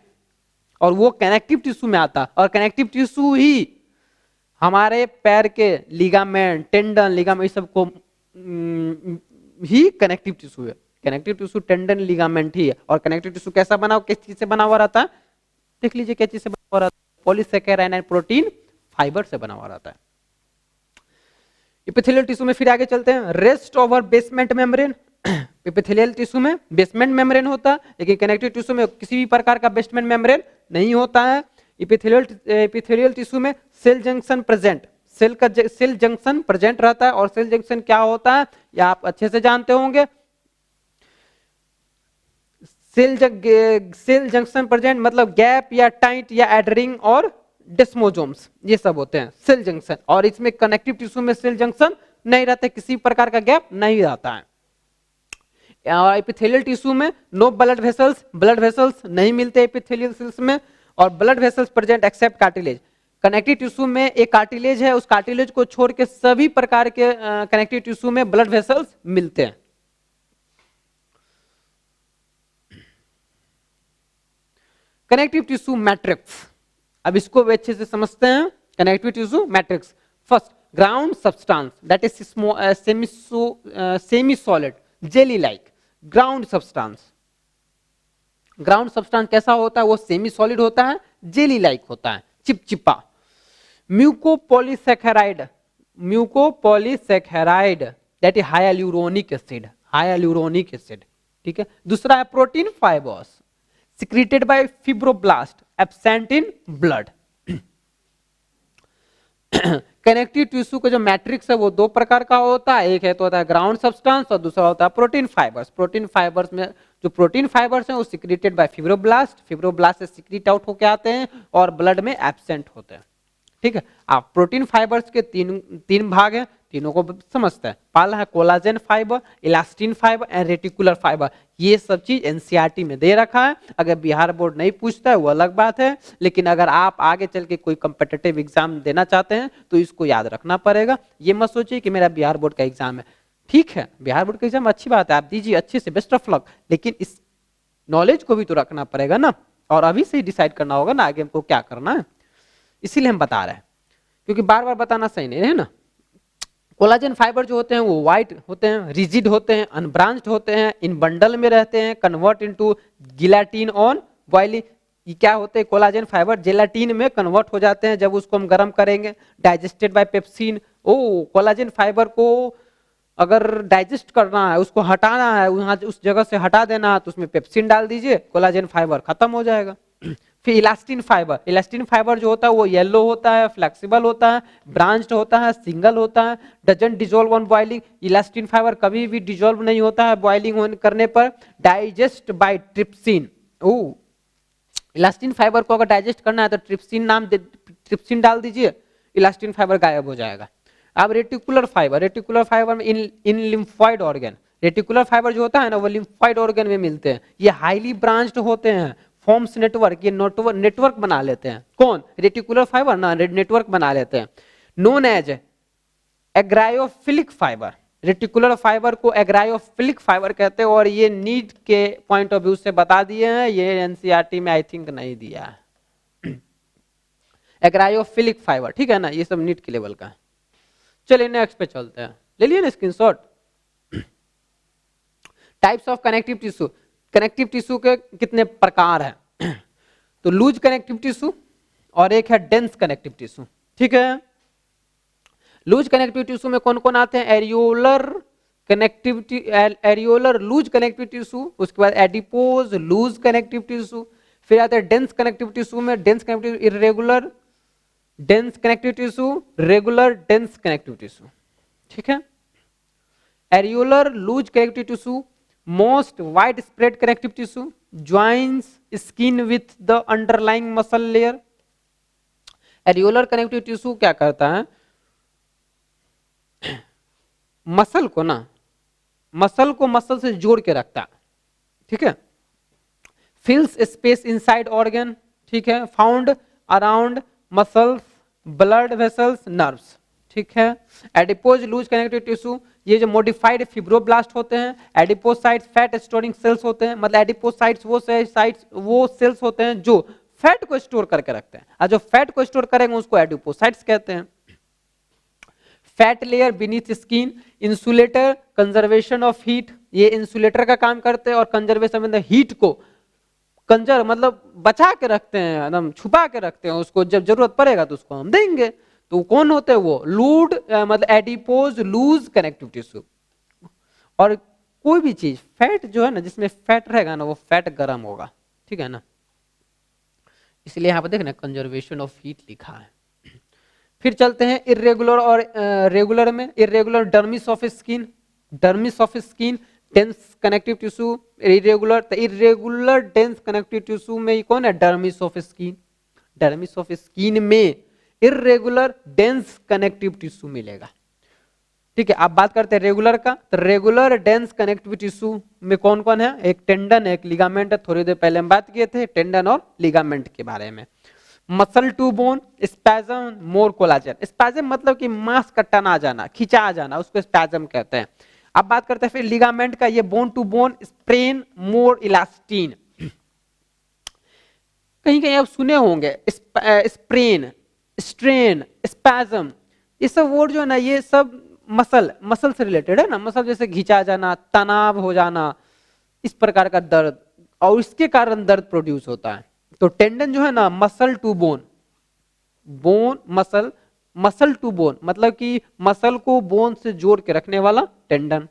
और वो कनेक्टिव टिश्यू में आता है, और कनेक्टिव टिश्यू ही हमारे पैर के लिगामेंट, टेंडन, लिगामेंट, सब को ही कनेक्टिव टिश्यू है। कनेक्टिव टिश्यू टेंडन, लिगामेंट ही है। और कनेक्टिव टिश्यू कैसा बना, किस चीज से बना हुआ रहता है? देख लीजिए क्या चीज से बना हुआ रहता है? पॉलीसैकेराइड एंड प्रोटीन फाइबर से बना हुआ रहता है। एपिथेलियल टिश्यू में फिर आगे चलते हैं, rest over basement membrane. Epithelial tissue में बेसमेंट मेम्ब्रेन होता है, लेकिन कनेक्टिव टिश्यू में किसी भी प्रकार का बेसमेंट मेम्ब्रेन नहीं होता है। एपिथेलियल टिश्यू में cell junction present, cell junction present रहता है। और सेल जंक्शन क्या होता है ये आप अच्छे से जानते होंगे। सेल जंक्शन प्रेजेंट मतलब गैप या टाइट या एडरिंग और डेस्मोजोम्स, ये सब होते हैं सेल जंक्शन। और इसमें कनेक्टिव टिश्यू में सेल जंक्शन नहीं रहता, किसी प्रकार का गैप नहीं रहता है। और एपिथेलियल टिश्यू में नो ब्लड वेसल्स नहीं मिलते एपिथेलियल सेल्स में, और blood vessels present except cartilage. Connective tissue में एक कार्टिलेज है, उस कार्टिलेज को छोड़ के सभी प्रकार के कनेक्टिव टिश्यू में ब्लड वेसल्स मिलते हैं। कनेक्टिव टिश्यू मैट्रिक्स, अब इसको अच्छे से समझते हैं। Connective tissue matrix, first ground substance that is semi solid, jelly like ground substance. Ground substance कैसा होता है? वो सेमी सॉलिड होता है, जेली लाइक होता है, चिपचिपा। Mucopolysaccharide that is hyaluronic acid, ठीक है। दूसरा है protein fibres secreted by fibroblast absent in blood। Connective tissue का जो मैट्रिक्स है वो दो प्रकार का होता है, एक है तो होता है ग्राउंड सब्सटेंस और दूसरा होता है प्रोटीन फाइबर्स। प्रोटीन फाइबर्स में जो प्रोटीन फाइबर्स हैं वो सिक्रेटेड बाय फिब्रोब्लास्ट से सिक्रीट आउट होके आते हैं और ब्लड में एब्सेंट होते हैं, ठीक है। आप प्रोटीन फाइबर्स के तीन भाग हैं, तीनों को समझते हैं। पहला है collagen fibre, elastin fibre and reticular fibre. ये सब चीज एनसीईआरटी में दे रखा है। अगर बिहार बोर्ड नहीं पूछता है वो अलग बात है, लेकिन अगर आप आगे चल के कोई कॉम्पिटिटिव एग्जाम देना चाहते हैं तो इसको याद रखना पड़ेगा। ये मत सोचिए कि मेरा बिहार बोर्ड का एग्जाम है, ठीक है बिहार बोर्ड का एग्जाम अच्छी बात है, आप दीजिए अच्छे से, बेस्ट ऑफ लक, लेकिन इस नॉलेज को भी तो रखना पड़ेगा ना, और अभी से ही डिसाइड करना होगा ना आगे हमको क्या करना है। इसीलिए हम बता रहे हैं, क्योंकि बार बार बताना सही नहीं है ना। कोलाजन फाइबर जो होते हैं वो व्हाइट होते हैं, रिजिड होते हैं, अनब्रांच्ड होते हैं, इन बंडल में रहते हैं, convert into gelatin on boiling. ये क्या होते हैं? कोलाजन फाइबर जेलाटिन में कन्वर्ट हो जाते हैं जब उसको हम गर्म करेंगे। Digested by pepsin. ओ कोलाजन फाइबर को अगर डाइजेस्ट करना है, उसको हटाना है, वहां उस जगह से हटा देना है, तो उसमें पेप्सिन डाल दीजिए, कोलाजन फाइबर खत्म हो जाएगा। फिर इलास्टिन फाइबर जो होता है वो येलो होता है, फ्लेक्सिबल होता है, ब्रांच्ड होता है, सिंगल होता है, doesn't dissolve on boiling. Elastin fibre कभी भी डिजोल्व नहीं होता है बॉइलिंग करने पर। Digest by trypsin. ओ इलास्टिन फाइबर को अगर डाइजेस्ट करना है तो ट्रिप्सिन डाल दीजिए, इलास्टिन फाइबर गायब हो जाएगा। अब रेटिकुलर फाइबर में इन लिम्फॉइड ऑर्गन, रेटिकुलर फाइबर जो होता है ना वो लिम्फॉइड ऑर्गन में मिलते हैं। ये हाईली ब्रांच्ड होते हैं, फॉर्म्स नेटवर्क, ये नेटवर्क बना लेते हैं। कौन? रेटिकुलर फाइबर ना, नेटवर्क बना लेते हैं। Known as argyrophilic fibre, reticular fibre को एग्रायोफिलिक फाइबर कहते हैं। और ये नीट के पॉइंट ऑफ व्यू से बता दिए हैं, ये एनसीईआरटी में आई थिंक नहीं दिया है। एग्रायोफिलिक फाइबर, ठीक है ना, ये सब नीट के लेवल का है। चलिए नेक्स्ट पे चलते हैं, ले लिए ना screenshot. Types of connective tissue, connective tissue के कितने प्रकार हैं? तो लूज कनेक्टिव टिश्यू और एक है डेंस कनेक्टिव टिश्यू, ठीक है। लूज कनेक्टिव टिश्यू में कौन कौन आते हैं? Areolar connectivity, areolar loose connective tissue, उसके बाद एडिपोज लूज कनेक्टिव टिश्यू, फिर आते हैं डेंस कनेक्टिव टिश्यू में dense connective, irregular dense connective tissue, regular dense connective tissue, ठीक है। Areolar loose connective tissue most widespread connective tissue, joins skin with the underlying muscle layer. Areolar connective tissue क्या करता है? Muscle को ना, muscle को muscle से जोड़ के रखता है, ठीक है। फिल्स स्पेस इनसाइड ऑर्गन, ठीक है, found around muscles, blood vessels, nerves, ठीक है। एडिपोज लूज कनेक्टिव टिश्यू, ये जो मॉडिफाइड फिब्रोब्लास्ट होते हैं। एडिपोसाइट्स फैट स्टोरिंग सेल्स होते हैं, मतलब एडिपोसाइट्स वो सेल्स होते हैं जो फैट को स्टोर करके रखते हैं, और जो फैट को स्टोर करेंगे उसको एडिपोसाइट्स कहते हैं। Fat layer beneath skin, insulator conservation of heat, ये इंसुलेटर का काम करते हैं और कंजर्वेशन मतलब हीट को कंजर मतलब बचा के रखते हैं, एकदम छुपा के रखते हैं, उसको जब जरूरत पड़ेगा तो उसको हम देंगे। तो कौन होते हैं वो? लूड मतलब एडिपोज लूज कनेक्टिव टिश्यू। और कोई भी चीज फैट जो है ना, जिसमें फैट रहेगा ना, वो फैट गर्म होगा, ठीक है ना, इसलिए यहाँ पर देखना कंजर्वेशन ऑफ हीट लिखा है। फिर चलते हैं इरेगुलर और रेगुलर में। Irregular dermis of skin, dermis of skin dense connective tissue. Irregular, तो इरेगुलर डेंस कनेक्टिव टिश्यू में कौन है? Dermis of skin. Dermis of skin में इरेगुलर डेंस कनेक्टिव टिश्यू मिलेगा, ठीक है। अब बात करते हैं रेगुलर का, तो रेगुलर डेंस कनेक्टिव टिश्यू में कौन कौन है? एक टेंडन है, एक लिगामेंट है, थोड़ी देर पहले हम बात किए थे टेंडन और लिगामेंट के बारे में। Muscle to bone, spasm, more collagen. Spasm मतलब कि मांस का तना जाना, खिंचा जाना, उसको स्पैजम कहते हैं। अब बात करते हैं फिर लिगामेंट का, ये bone to bone, sprain, more elastin. कहीं कहीं आप सुने होंगे स्प्रेन, स्ट्रेन, स्पैजम, ये सब वर्ड जो है ना, ये सब मसल से रिलेटेड है ना। मसल जैसे घिंचा जाना, तनाव हो जाना, इस प्रकार का दर्द, और इसके कारण दर्द प्रोड्यूस होता है। तो टेंडन जो है ना, muscle to bone, bone muscle, muscle to bone मतलब कि मसल को बोन से जोड़ के रखने वाला टेंडन।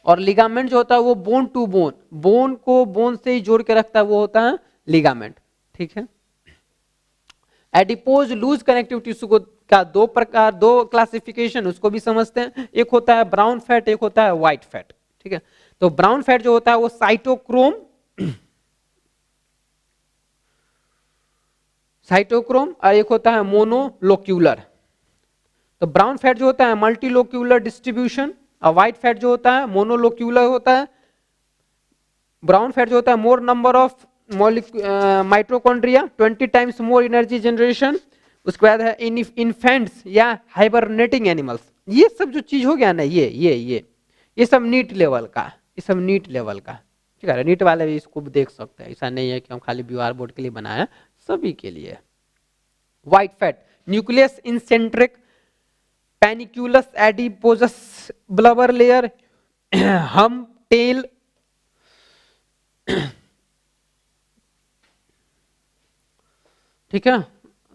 और लिगामेंट जो होता है वो बोन टू बोन, बोन को बोन से ही जोड़ के रखता है, वो होता है लिगामेंट, ठीक है। एडिपोज लूज कनेक्टिव टिश्यू को का दो प्रकार, दो क्लासिफिकेशन, उसको भी समझते हैं। एक होता है ब्राउन फैट, एक होता है व्हाइट फैट, ठीक है। तो ब्राउन फैट जो होता है वो साइटोक्रोम, साइटोक्रोम, और एक होता है मोनोलोक्यूलर। तो ब्राउन फैट जो होता है मल्टीलोक्यूलर डिस्ट्रीब्यूशन, और व्हाइट फैट जो होता है मोनोलोक्यूलर होता है। ब्राउन फैट जो होता है मोर number of mitochondria, 20 times more energy generation. उसके बाद है इन्फेंट्स या हाइबरनेटिंग एनिमल्स। ये सब जो चीज हो गया ना, ये सब नीट लेवल का, ये सब नीट लेवल का, ठीक है। नीट वाले भी इसको देख सकते हैं, ऐसा नहीं है कि हम खाली बीआर बोर्ड के लिए बनाए, सभी के लिए। White fat nucleus eccentric, panniculus adiposus, blubber layer, हम टेल, ठीक है।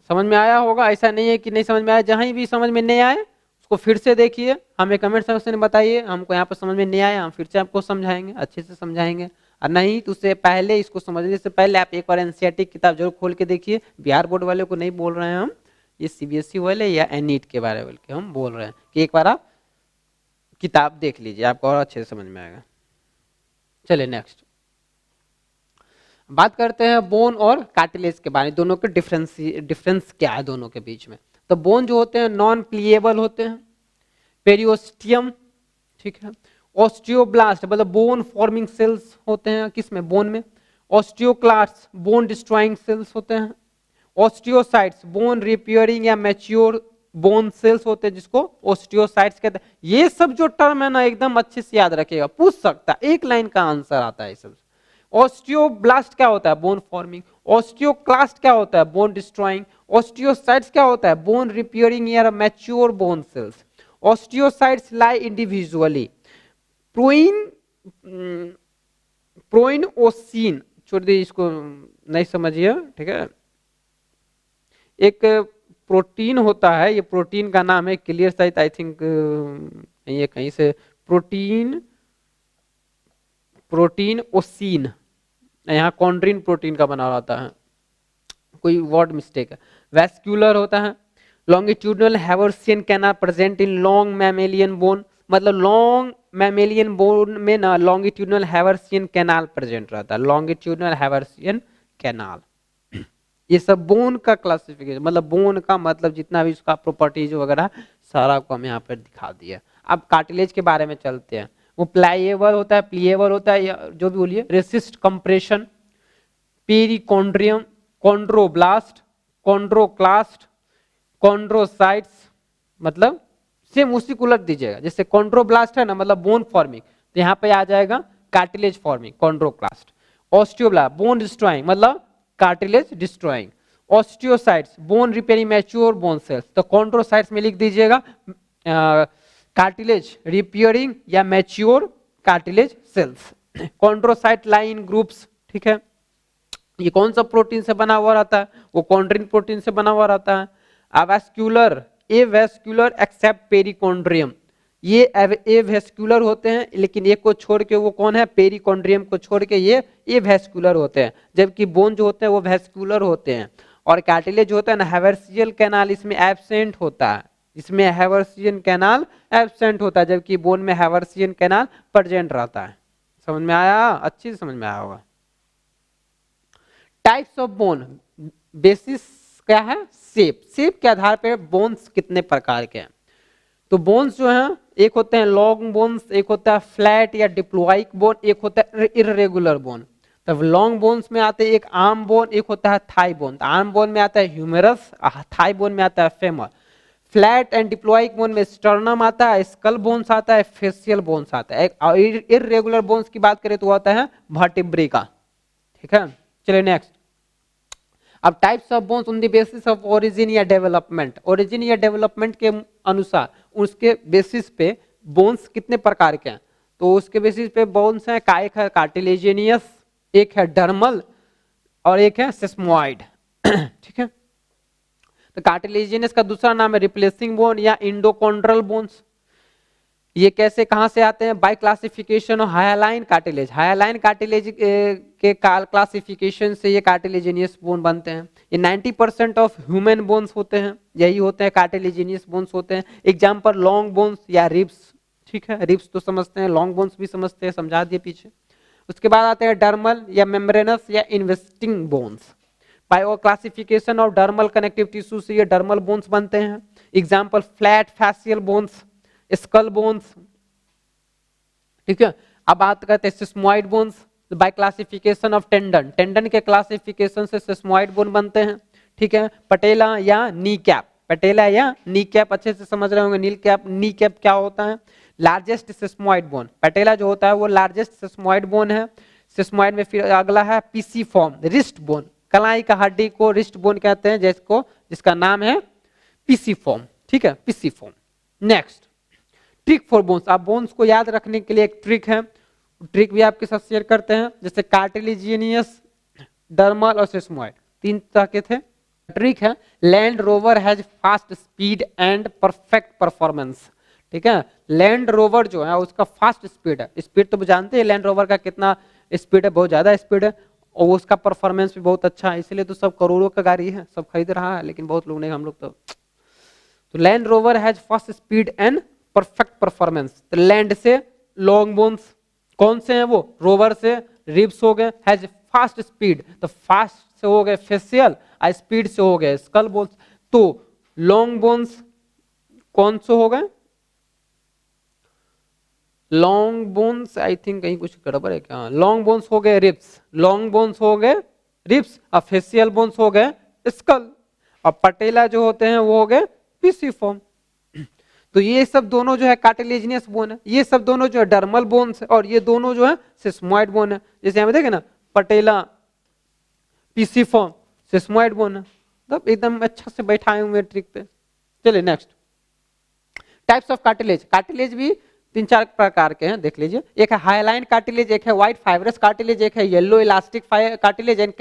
समझ में आया होगा, ऐसा नहीं है कि नहीं समझ में आया। जहां भी समझ में नहीं आए उसको फिर से देखिए, हमें कमेंट सेक्शन में बताइए, हमको यहाँ पर समझ में नहीं आया, हम फिर से आपको समझाएंगे, अच्छे से समझाएंगे। और नहीं तो उससे पहले, इसको समझने से पहले आप एक बार एनसीईआरटी की किताब जरूर खोल के देखिए। बिहार बोर्ड वाले को नहीं बोल रहे हैं हम, ये सीबीएसई वाले या एनईट के बारे में हम बोल रहे हैं कि एक बार आप किताब देख लीजिए, आपको और अच्छे से समझ में आएगा। चलिए नेक्स्ट बात करते हैं बोन और कार्टिलेज के बारे में, दोनों के डिफरेंस क्या है दोनों के बीच में। तो बोन जो होते हैं नॉन प्लीएबल होते हैं, पेरियोस्टियम, ठीक है। ऑस्टियोब्लास्ट मतलब बोन फॉर्मिंग सेल्स होते हैं, किसमें? बोन में। ऑस्टियोक्लास्ट बोन डिस्ट्रॉइंग सेल्स होते हैं। ऑस्टियोसाइट्स बोन रिपेयरिंग या मैच्योर बोन सेल्स होते हैं जिसको ऑस्टियोसाइट्स कहते हैं। ये सब जो टर्म है ना एकदम अच्छे से याद रखिएगा, पूछ सकता है, एक लाइन का आंसर आता है सब। ऑस्टियोब्लास्ट क्या होता है? Bone forming. ऑस्टियोक्लास्ट क्या होता है? Bone destroying. ऑस्टियोसाइट्स क्या होता है? बोन रिपेयरिंग या मैच्योर बोन सेल्स। ऑस्टियोसाइट्स लाई इंडिविजुअली प्रोइन प्रोइन ओसिन, छोड़ दीजिए इसको, नहीं समझिए, ठीक है। एक प्रोटीन होता है, ये प्रोटीन का नाम है, क्लियर साइट आई थिंक ये कहीं से, प्रोटीन प्रोटीन ओसिन, यहाँ कॉन्ड्रिन प्रोटीन का बना रहता है, कोई वर्ड मिस्टेक है। वैस्कुलर होता है, longitudinal Haversian canal present in long mammalian bone, मतलब लॉन्ग मैमेलियन बोन में ना लॉन्गिट्यूडनल हैवर्सियन कैनाल प्रेजेंट रहता है, लॉन्गिट्यूडनल हैवर्सियन कैनाल। ये सब बोन का क्लासिफिकेशन, मतलब बोन का मतलब जितना भी उसका प्रॉपर्टीज वगैरह सारा को हम यहाँ पर दिखा दिया। अब कार्टिलेज के बारे में चलते हैं। वो प्लाइएबल होता है, प्लीएबल होता है, या जो भी बोलिए, resist compression, perichondrium, chondroblast, chondroclast, chondrocytes, मतलब सेम उसी को उलट दीजिएगा। जैसे कॉन्ड्रोब्लास्ट है ना मतलब बोन फॉर्मिंग, तो यहाँ पे आ जाएगा cartilage forming, chondroclast. Osteoblast bone destroying, मतलब cartilage destroying. Osteocytes bone repairing mature bone cells, तो कॉन्ड्रोसाइट्स में लिख दीजिएगा कार्टिलेज रिपेयरिंग या mature cartilage cells. Chondrocyte line groups, ठीक है। ये कौन सा प्रोटीन से बना हुआ रहता है? वो कॉन्ड्रिन प्रोटीन से बना हुआ रहता है। अवेस्क्यूलर, एवेस्क्यूलर एक्सेप्ट पेरिकॉन्ड्रियम, ये एवेस्क्यूलर होते हैं, लेकिन एक को छोड़ के वो कौन है? पेरिकॉन्ड्रियम को छोड़ के ये एवेस्क्यूलर होते हैं, जबकि बोन जो होते हैं वो वेस्क्यूलर होते हैं। और कार्टिलेज होता है ना हैवर्सियल कैनाल, इसमें एब्सेंट होता है, इसमें हैवर्सियन कैनाल एब्सेंट होता है, जबकि बोन में हैवर्सियन कैनाल प्रेजेंट रहता है। समझ में आया? अच्छी से समझ में आया होगा। टाइप्स ऑफ बोन, बेसिस क्या है? शेप, शेप के आधार पर बोन्स कितने प्रकार के हैं। तो बोन्स जो हैं, एक होते हैं लॉन्ग बोन्स, एक होता है फ्लैट या डिप्लॉइक बोन, एक होता है इर्रेगुलर बोन। तब लॉन्ग बोन्स में आते हैं एक आर्म बोन, एक होता है थाई बोन। आर्म बोन में आता है ह्यूमेरस, थाई बोन में आता है फेमर। फ्लैट एंड डिप्लॉइक बोन में स्टर्नम आता है, स्कल बोन्स आता है, फेशियल बोन्स आता है। इर्रेगुलर बोन्स की बात करें तो आता है वर्टिब्रा का, ठीक है। चलिए नेक्स्ट। अब types of bones on the basis of origin या डेवलपमेंट, ओरिजिन या डेवलपमेंट के अनुसार उसके बेसिस पे बोन्स कितने प्रकार के हैं। तो उसके बेसिस पे बोन्स हैं, एक है कार्टिलेजिनियस, एक है डर्मल और एक है सेस्मोइड, ठीक है। तो कार्टिलेजिनियस का दूसरा नाम है रिप्लेसिंग बोन या इंडोकॉन्ड्रल बोन्स। ये कैसे कहां से आते हैं? By classification of hyaline cartilage, hyaline cartilage के क्लासिफिकेशन से ये कार्टिलेजिनियस बोन बनते हैं। ये 90% ऑफ ह्यूमन बोन्स होते हैं, यही होते हैं कार्टिलेजिनियस बोन्स होते हैं। एग्जांपल लॉन्ग बोन्स या रिब्स, ठीक है, रिब्स तो समझते हैं, लॉन्ग बोन्स भी समझते हैं, समझा दिए पीछे। उसके बाद आते हैं डर्मल या मेम्ब्रेनस या investing bones. By classification of dermal connective tissue से ये डर्मल बोन्स बनते हैं। Example flat facial bones, skull bones, ठीक है। अब बात करते हैं sesamoid bones. By classification of tendon, tendon के क्लासिफिकेशन से सिस्मोइड बोन बनते हैं, ठीक है। पटेला या नी कैप, पटेला या नी कैप अच्छे से समझ रहे होंगे। नी कैप क्या होता है? Largest sesamoid bone. पटेला जो होता है वो लार्जेस्ट सिस्मोइड बोन है। सिस्मोइड में फिर अगला है पीसी फॉर्म, रिस्ट बोन, कलाई का हड्डी को रिस्ट बोन कहते हैं, जिसका नाम है पीसी फॉर्म, ठीक है, PC form. Next, trick for bones. आप बोन्स को याद रखने के लिए एक ट्रिक है, ट्रिक भी आपके साथ शेयर करते हैं। जैसे कार्टिलेजिनियस, डर्मल और सिस्मोइड, तीन तरह के थे। ट्रिक है land rover has fast speed and perfect performance, ठीक है। लैंड रोवर जो है उसका फास्ट स्पीड है, स्पीड तो जानते हैं लैंड रोवर का कितना स्पीड है, बहुत ज्यादा स्पीड है, और उसका परफॉर्मेंस भी बहुत अच्छा है, इसलिए तो सब करोड़ों का गाड़ी है, सब खरीद रहा है, लेकिन बहुत लोग नहीं, हम लोग तो land rover has fast speed and perfect performance. तो लैंड से लॉन्ग बोन्स कौन से हैं? वो रोवर से रिब्स हो गए, हैज फास्ट स्पीड, तो फास्ट से हो गए फेशियल, स्पीड से हो गए स्कल बोन्स। तो लॉन्ग बोन्स कौन से हो गए? लॉन्ग बोन्स, आई थिंक कहीं कुछ गड़बड़ है क्या, लॉन्ग बोन्स हो गए रिब्स, लॉन्ग बोन्स हो गए रिब्स, और फेशियल बोन्स हो गए स्कल, और पटेला जो होते हैं वो हो गए पीसीफॉर्म। तो ये सब दोनों जो है कार्टिलेजिनियस बोन है, ये सब दोनों जो है डर्मल बोन्स है, और ये दोनों जो है सिस्मोइड बोन है। जैसे यहाँ पे देखे ना, पटेला, पीसीफॉर्म, सिस्मोइड बोन है, तब एकदम अच्छा से बैठाए हुए ट्रिक पे। चलिए next, types of cartilage. Cartilage भी तीन चार प्रकार के हैं, देख लीजिए। एक है हाइलाइन कार्टिलेज, एक है व्हाइट फाइब्रस कार्टिलेज, एक है येलो इलास्टिक कार्टिलेज, एंड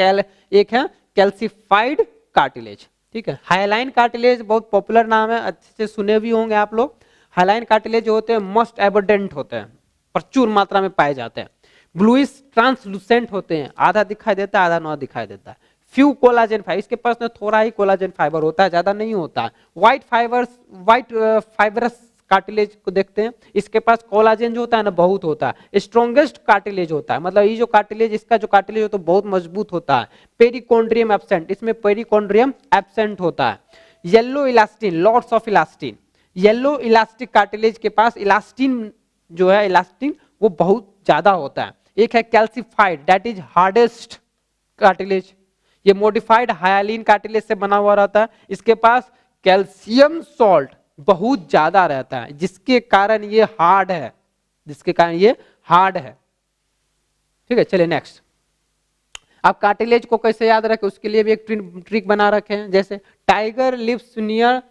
एक है कैल्सिफाइड कार्टिलेज। ठीक है, हाइलाइन कार्टिलेज बहुत पॉपुलर नाम है, अच्छे से सुने भी होंगे आप लोग। हाइलाइन कार्टिलेज जो होते हैं मोस्ट एबोडेंट होते हैं, प्रचुर मात्रा में पाए जाते हैं। ब्लूइश ट्रांसलूसेंट होते हैं, आधा दिखाई देता है आधा ना दिखाई देता है। फ्यू कोलाजन फाइबर, इसके पास ना थोड़ा ही कोलाजन फाइबर होता है, ज्यादा नहीं होता है। व्हाइट फाइबरस कार्टिलेज को देखते हैं, इसके पास कोलाजन जो होता है ना बहुत होता है। स्ट्रॉन्गेस्ट कार्टिलेज होता है, मतलब ये जो कार्टिलेज, इसका जो कार्टिलेज होता है बहुत मजबूत होता है। पेरिकॉन्ड्रियम एब्सेंट, इसमें पेरिकॉन्ड्रियम एब्सेंट होता है। Yellow elastin, lots of elastin, yellow elastic cartilage के पास इलास्टिन जो है, इलास्टिन वो बहुत ज्यादा होता है। एक है calcified, that is hardest cartilage, ये मॉडिफाइड हायालिन कार्टिलेज से बना हुआ रहता है। इसके पास कैल्शियम सॉल्ट बहुत ज्यादा रहता है, जिसके कारण ये हार्ड है, जिसके कारण ये हार्ड है। ठीक है, चलिए नेक्स्ट। आप कार्टिलेज को कैसे याद रखें, उसके लिए भी एक ट्रिक बना रखे हैं। जैसे tiger lives near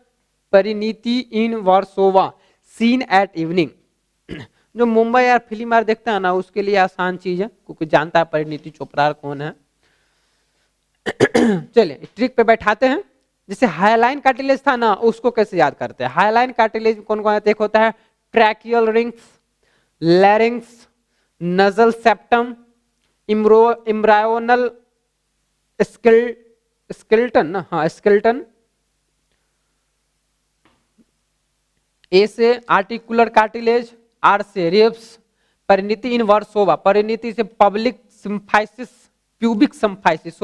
Parineeti in वार्सोवा scene at evening. जो मुंबई यार फिल्म यार देखता है ना, उसके लिए आसान चीज है, क्योंकि जानता है परिणीति चोपड़ा कौन है। चलिए ट्रिक पे बैठाते हैं। जैसे हाइलाइन कार्टिलेज था ना, उसको कैसे याद करते हैं। हाइलाइन कार्टिलेज कौन कौन एक होता है, tracheal rings, larynx, nasal septum, embryonal skeleton ना, हाँ स्केल्टन। ए से आर्टिकुलर कार्टिलेज, आर से रिब्स, परिणीति इन वर्सोवा, परिणीति से public symphysis, pubic symphysis,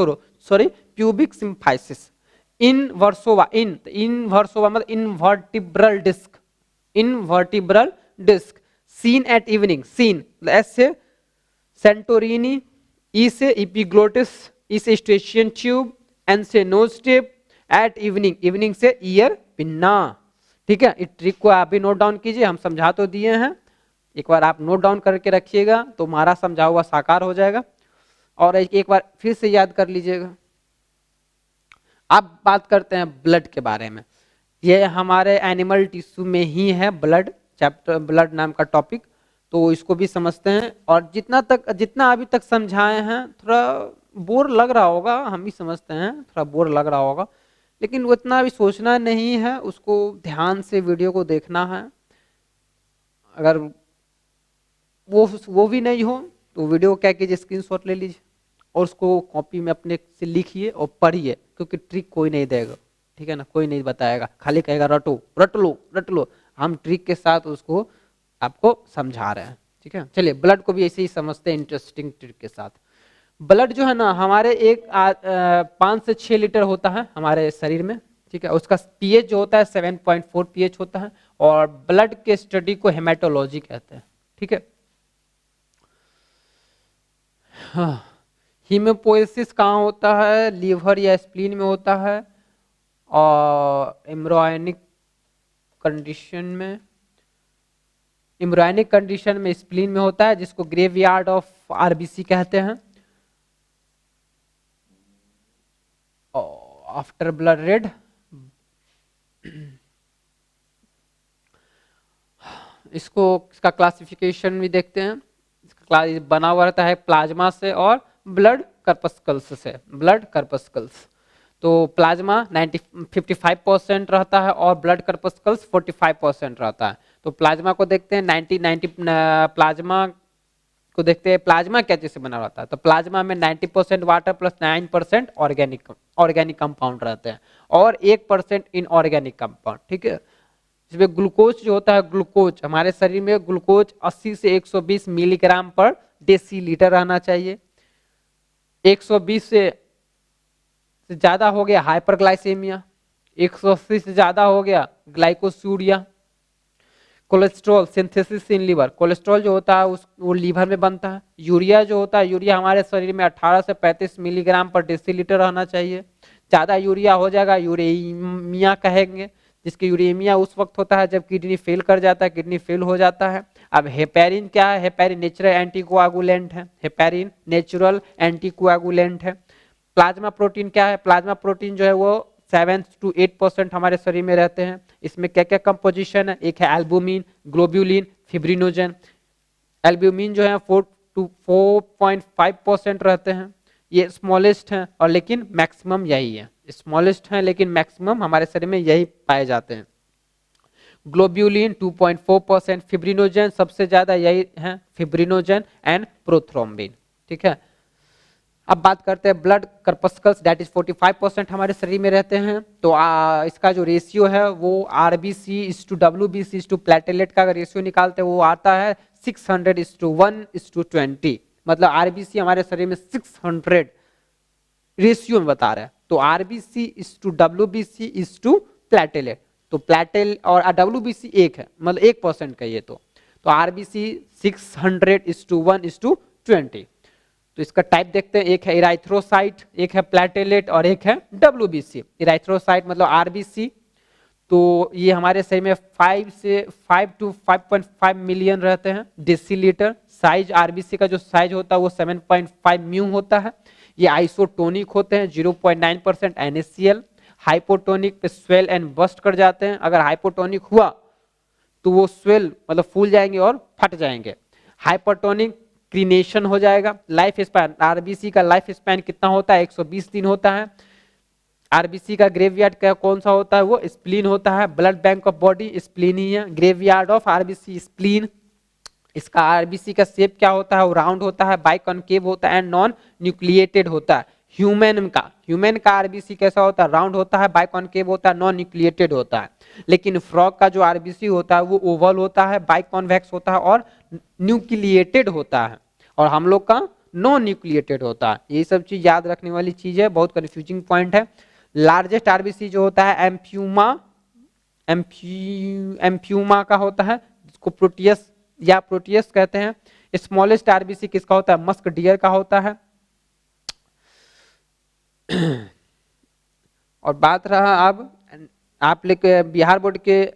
sorry pubic symphysis, in Versova, in Versova मतलब intervertebral disc, intervertebral disc. Seen at evening, seen S से Santorini, E से epiglottis, E से Eustachian tube, N से nose tip, at evening, evening से ear pinna. ठीक है, इस trick को आप भी नोट डाउन कीजिए, हम समझा तो दिए हैं, एक बार आप नोट डाउन करके रखिएगा तो हमारा समझा हुआ साकार हो जाएगा। और एक बार फिर से याद कर लीजिएगा। अब बात करते हैं ब्लड के बारे में। ये हमारे एनिमल टिश्यू में ही है ब्लड चैप्टर, ब्लड नाम का टॉपिक, तो इसको भी समझते हैं। और जितना अभी तक समझाए हैं, थोड़ा बोर लग रहा होगा, हम भी समझते हैं थोड़ा बोर लग रहा होगा, लेकिन उतना भी सोचना नहीं है, उसको ध्यान से वीडियो को देखना है। अगर वो भी नहीं हो तो वीडियो क्या कीजिए, स्क्रीनशॉट ले लीजिए और उसको कॉपी में अपने से लिखिए और पढ़िए, क्योंकि ट्रिक कोई नहीं देगा, ठीक है ना, कोई नहीं बताएगा, खाली कहेगा रटो रट लो रट लो। हम ट्रिक के साथ उसको आपको समझा रहे हैं। ठीक है, चलिए ब्लड को भी ऐसे ही समझते हैं इंटरेस्टिंग ट्रिक के साथ। ब्लड जो है ना हमारे 5 से 6 लीटर होता है हमारे शरीर में। ठीक है, उसका पीएच जो होता है 7.4 पीएच होता है, और ब्लड के स्टडी को हेमेटोलॉजी कहते हैं। ठीक है, हाँ, हीमोपोएसिस कहाँ होता है, लीवर या स्प्लीन में होता है, और एम्ब्रायोनिक कंडीशन में, एम्ब्रायोनिक कंडीशन में स्प्लीन में होता है, जिसको ग्रेवयार्ड ऑफ आरबीसी कहते हैं। आफ्टर ब्लड रेड, इसका क्लासिफिकेशन भी देखते हैं। इसका बना हुआ रहता है प्लाज्मा से और ब्लड कर्पस्कल्स से, ब्लड कर्पस्कल्स। तो प्लाज्मा 55% रहता है और ब्लड कर्पस्कल्स 45% रहता है। तो प्लाज्मा को देखते हैं, 90 प्लाज्मा को देखते हैं, प्लाज्मा क्या चीज से बना रहता है। तो प्लाज्मा में 90% वाटर प्लस 9% ऑर्गेनिक कंपाउंड रहते हैं, और 1% इनऑर्गेनिक कंपाउंड। ठीक है, इसमें ग्लूकोज जो होता है, ग्लूकोज हमारे शरीर में ग्लूकोज 80 से 120 मिलीग्राम पर डेसीलीटर रहना चाहिए। 120 से ज्यादा हो गया हाइपरग्लाइसेमिया, 180 से ज्यादा हो गया glycosuria. Cholesterol synthesis in liver, cholesterol जो होता है उस वो लीवर में बनता है। यूरिया जो होता है, यूरिया हमारे शरीर में 18 से 35 मिलीग्राम पर डेसीलीटर रहना चाहिए। ज़्यादा यूरिया हो जाएगा यूरेमिया कहेंगे, जिसकी यूरेमिया उस वक्त होता है जब किडनी फेल कर जाता है, किडनी फेल हो जाता है। अब हेपेरिन क्या है? हेपेरिन नेचुरल एंटीकोआगुलेंट है, हेपेरिन नेचुरल एंटीकोआगुलेंट है। प्लाज्मा प्रोटीन क्या है? प्लाज्मा प्रोटीन जो है वो 7 to 8% हमारे शरीर में रहते हैं। इसमें क्या क्या कंपोजिशन है? एक है एल्बुमिन, ग्लोब्यूलिन, फिब्रिनोजन। एल्ब्यूमिन जो है 4 to 4.5% रहते हैं। ये स्मॉलेस्ट है और लेकिन मैक्सिमम यही है, स्मॉलेस्ट है लेकिन मैक्सिमम हमारे शरीर में यही पाए जाते हैं। ग्लोब्यूलिन 2.4%, फिब्रिनोजन सबसे ज्यादा यही है, फिब्रिनोजन एंड प्रोथ्रोम्बिन। ठीक है, अब बात करते हैं ब्लड कर्पस्कल्स, दैट इज 45% हमारे शरीर में रहते हैं। तो इसका जो रेशियो है वो RBC is to WBC is to platelet का रेशियो निकालते हैं, वो आता है 600:1:20। मतलब आरबीसी हमारे शरीर में 600 रेशियो में बता रहा है। तो RBC is to WBC is to platelet, तो प्लेटेल और डब्ल्यूबीसी एक है, मतलब 1% का ये। तो आरबीसी 600:1:20। तो इसका टाइप देखते हैं, एक है इराइथ्रोसाइट, एक है प्लेटेलेट और एक है डब्ल्यूबीसी। इराइथ्रोसाइट मतलब आरबीसी, तो ये हमारे शरीर में 5 to 5.5 मिलियन रहते हैं डेसीलीटर। साइज आरबीसी का जो साइज होता है वो 7.5 म्यू होता है। ये आइसोटोनिक होते हैं, 0.9% NaCl। हाइपोटोनिक पे स्वेल एंड बस्ट कर जाते हैं। अगर हाइपोटोनिक हुआ तो वो स्वेल मतलब फूल जाएंगे और फट जाएंगे। हाइपरटोनिक क्रीनेशन हो जाएगा। लाइफ स्पैन, आरबीसी का लाइफ स्पैन कितना होता है? 120 दिन होता है। आरबीसी का ग्रेवयार्ड का कौन सा होता है? वो स्प्लीन होता है। Blood bank of body spleen ही है। Graveyard of RBC spleen. इसका आरबीसी का शेप क्या होता है? वो राउंड होता है, बाइकॉनकेव होता है एंड नॉन न्यूक्लिएटेड होता है। ह्यूमन का आरबीसी कैसा होता है? राउंड होता है, बाइकॉनकेव होता है, नॉन न्यूक्लिएटेड होता है। लेकिन फ्रॉग का जो आरबीसी होता है वो ओवल होता है, बाइकॉन्वेक्स होता है और न्यूक्लिएटेड होता है। और हम लोग का नॉन न्यूक्लिएटेड होता है। ये सब चीज याद रखने वाली चीज है, बहुत कंफ्यूजिंग पॉइंट है। लार्जेस्ट आरबीसी जो होता है एम्फ्यूमा का होता है, जिसको प्रोटियस या प्रोटियस कहते हैं। स्मॉलेस्ट आरबीसी किसका होता है? मस्क डियर का होता है। और बात रहा अब आप लोग बिहार बोर्ड के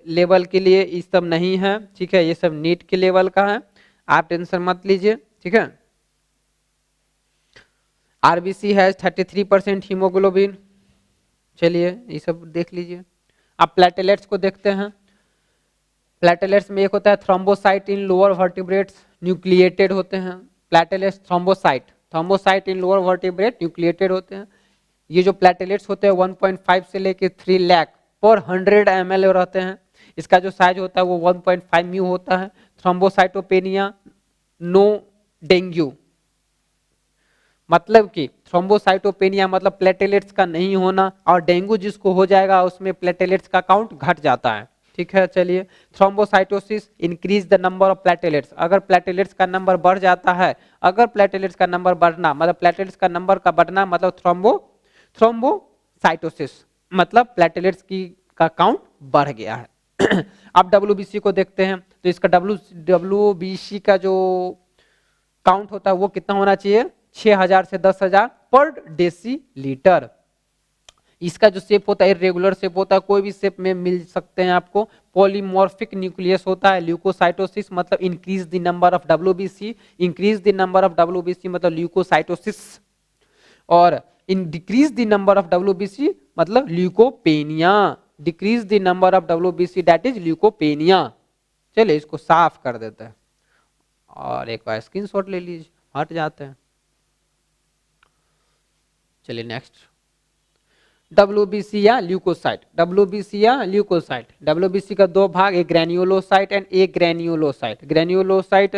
लेवल के लिए ये सब नहीं है, ठीक है, ये सब नीट के लेवल का है, आप टेंशन मत लीजिए, ठीक है। आरबीसी है 33% हीमोग्लोबिन, चलिए ये सब देख लीजिए। अब प्लेटेलेट्स को देखते हैं। प्लेटेलेट्स में एक होता है thrombocyte in lower vertebrates, nucleated होते हैं। Platelets thrombocyte in lower vertebrate nucleated होते हैं। ये जो प्लेटेलेट्स होते हैं 1.5 से लेके 3 लाख पर 100 ml रहते हैं। इसका जो साइज होता है वो 1.5 म्यू होता है। थ्रोम्बोसाइटोपेनिया, नो डेंगू, मतलब कि थ्रोम्बोसाइटोपेनिया मतलब प्लेटेलेट्स का नहीं होना, और डेंगू जिसको हो जाएगा उसमें प्लेटेलेट्स का काउंट घट जाता है, ठीक है। चलिए, thrombocytosis increase the number of platelets, अगर प्लेटेलेट्स का नंबर बढ़ जाता है, अगर प्लेटेलेट्स का नंबर बढ़ना मतलब प्लेटेलेट्स का नंबर का बढ़ना मतलब थ्रोम्बोसाइटोसिस मतलब प्लेटेलेट्स की का काउंट बढ़ गया है। अब डब्ल्यूबीसी को देखते हैं, तो इसका डब्ल्यूबीसी का जो काउंट होता है वो कितना होना चाहिए? 6000 से 10,000 पर डेसीलीटर। इसका जो शेप होता है इरेगुलर शेप होता है, कोई भी शेप में मिल सकते हैं आपको। पॉलीमॉर्फिक न्यूक्लियस होता है। ल्यूकोसाइटोसिस मतलब increase the number of WBC, increase the number of WBC मतलब ल्यूकोसाइटोसिस, और इन decrease the number of WBC मतलब leukopenia, decrease the number of WBC that is leukopenia. चलिए इसको साफ कर देते हैं और एक बार स्क्रीनशॉट ले लीजिए, हट जाते हैं। चलिए नेक्स्ट, डब्ल्यूबीसी या ल्यूकोसाइट। डब्ल्यूबीसी या ल्यूकोसाइट, डब्ल्यूबीसी का दो भाग, एक ग्रेन्युलोसाइट एंड एक ग्रेन्युलोसाइट। ग्रेन्युलोसाइट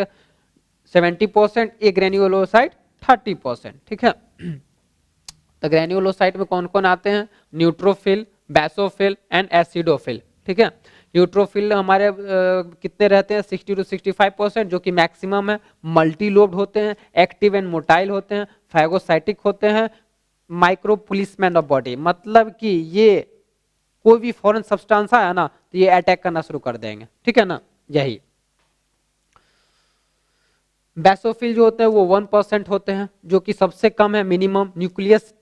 70%, एक ग्रेन्युलोसाइट 30%, ठीक है। तो ग्रेन्युलोसाइट में कौन कौन आते हैं? न्यूट्रोफिल, बेसोफिल एंड एसिडोफिल, ठीक है। न्यूट्रोफिल हमारे कितने रहते हैं? 60 to 65%, जो कि मैक्सिमम है। मल्टीलोब्ड होते हैं, एक्टिव एंड मोटाइल होते हैं, फैगोसाइटिक होते हैं, माइक्रो पुलिसमैन ऑफ बॉडी, मतलब कि ये कोई भी फॉरेन सब्सटेंस आया ना तो ये अटैक करना शुरू कर देंगे, ठीक है ना। यही बेसोफिल जो होते हैं वो 1% होते हैं, जो कि सबसे कम है मिनिमम। न्यूक्लियस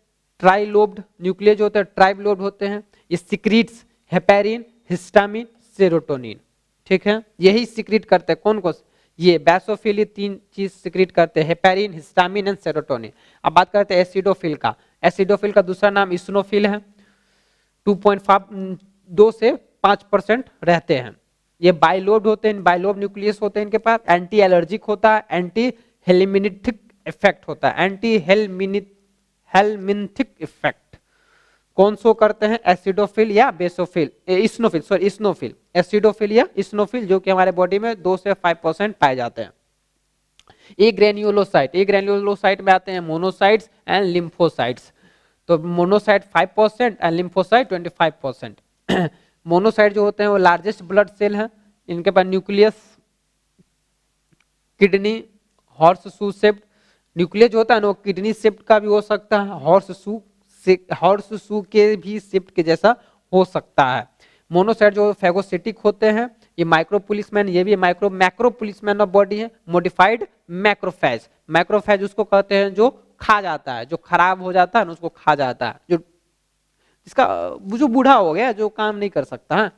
ट्राइलोब्ड, न्यूक्लियस जो होते हैं ट्राइलोब्ड होते हैं। ये सिक्रीट्स हेपेरिन, हिस्टामिन, सेरोटोनिन, ठीक है। यही सिक्रीट करते हैं कौन कौन, ये बेसोफिल ये 3 चीज सिक्रीट करते हैं, हेपेरिन, हिस्टामिन एंड सेरोटोनिन। अब बात करते हैं एसिडोफिल का। एसिडोफिल का दूसरा नाम इस्नोफिल है। 2 से 5% रहते हैं। ये बाइलोब्ड होते हैं, बाइलोब न्यूक्लियस होते हैं इनके पास। एंटी एलर्जिक होता है, एंटी हेलमिनिथिक इफेक्ट होता है, एंटी हेलमिनथिक इफेक्ट। कौन सो करते हैं, एसिडोफिल या basophil, eosinophil, sorry eosinophil, acidophil या इस्नोफिल, जो कि हमारे बॉडी में 2 से 5% पाए जाते हैं। ए ग्रेन्युलोसाइट में आते हैं मोनोसाइट्स एंड लिम्फोसाइट्स। तो मोनोसाइट 5% एंड लिम्फोसाइट 25%। मोनोसाइट जो होते हैं वो लार्जेस्ट ब्लड सेल हैं। इनके पास nucleus, kidney, horseshoe shaped. Nucleus जो होता है ना वो किडनी शेप्ड का भी हो सकता है, हॉर्स शू के भी शेप्ड के जैसा हो सकता है। मोनोसाइट जो फैगोसिटिक होते हैं। ये माइक्रोपुलिसमैन, ये भी मैक्रोपुलिसमैन ऑफ बॉडी है। मॉडिफाइड मैक्रोफेज, मैक्रोफेज उसको कहते हैं जो खा जाता है, जो खराब हो जाता है ना उसको खा जाता है, जो जिसका जो बूढ़ा हो गया, जो काम नहीं कर सकता है।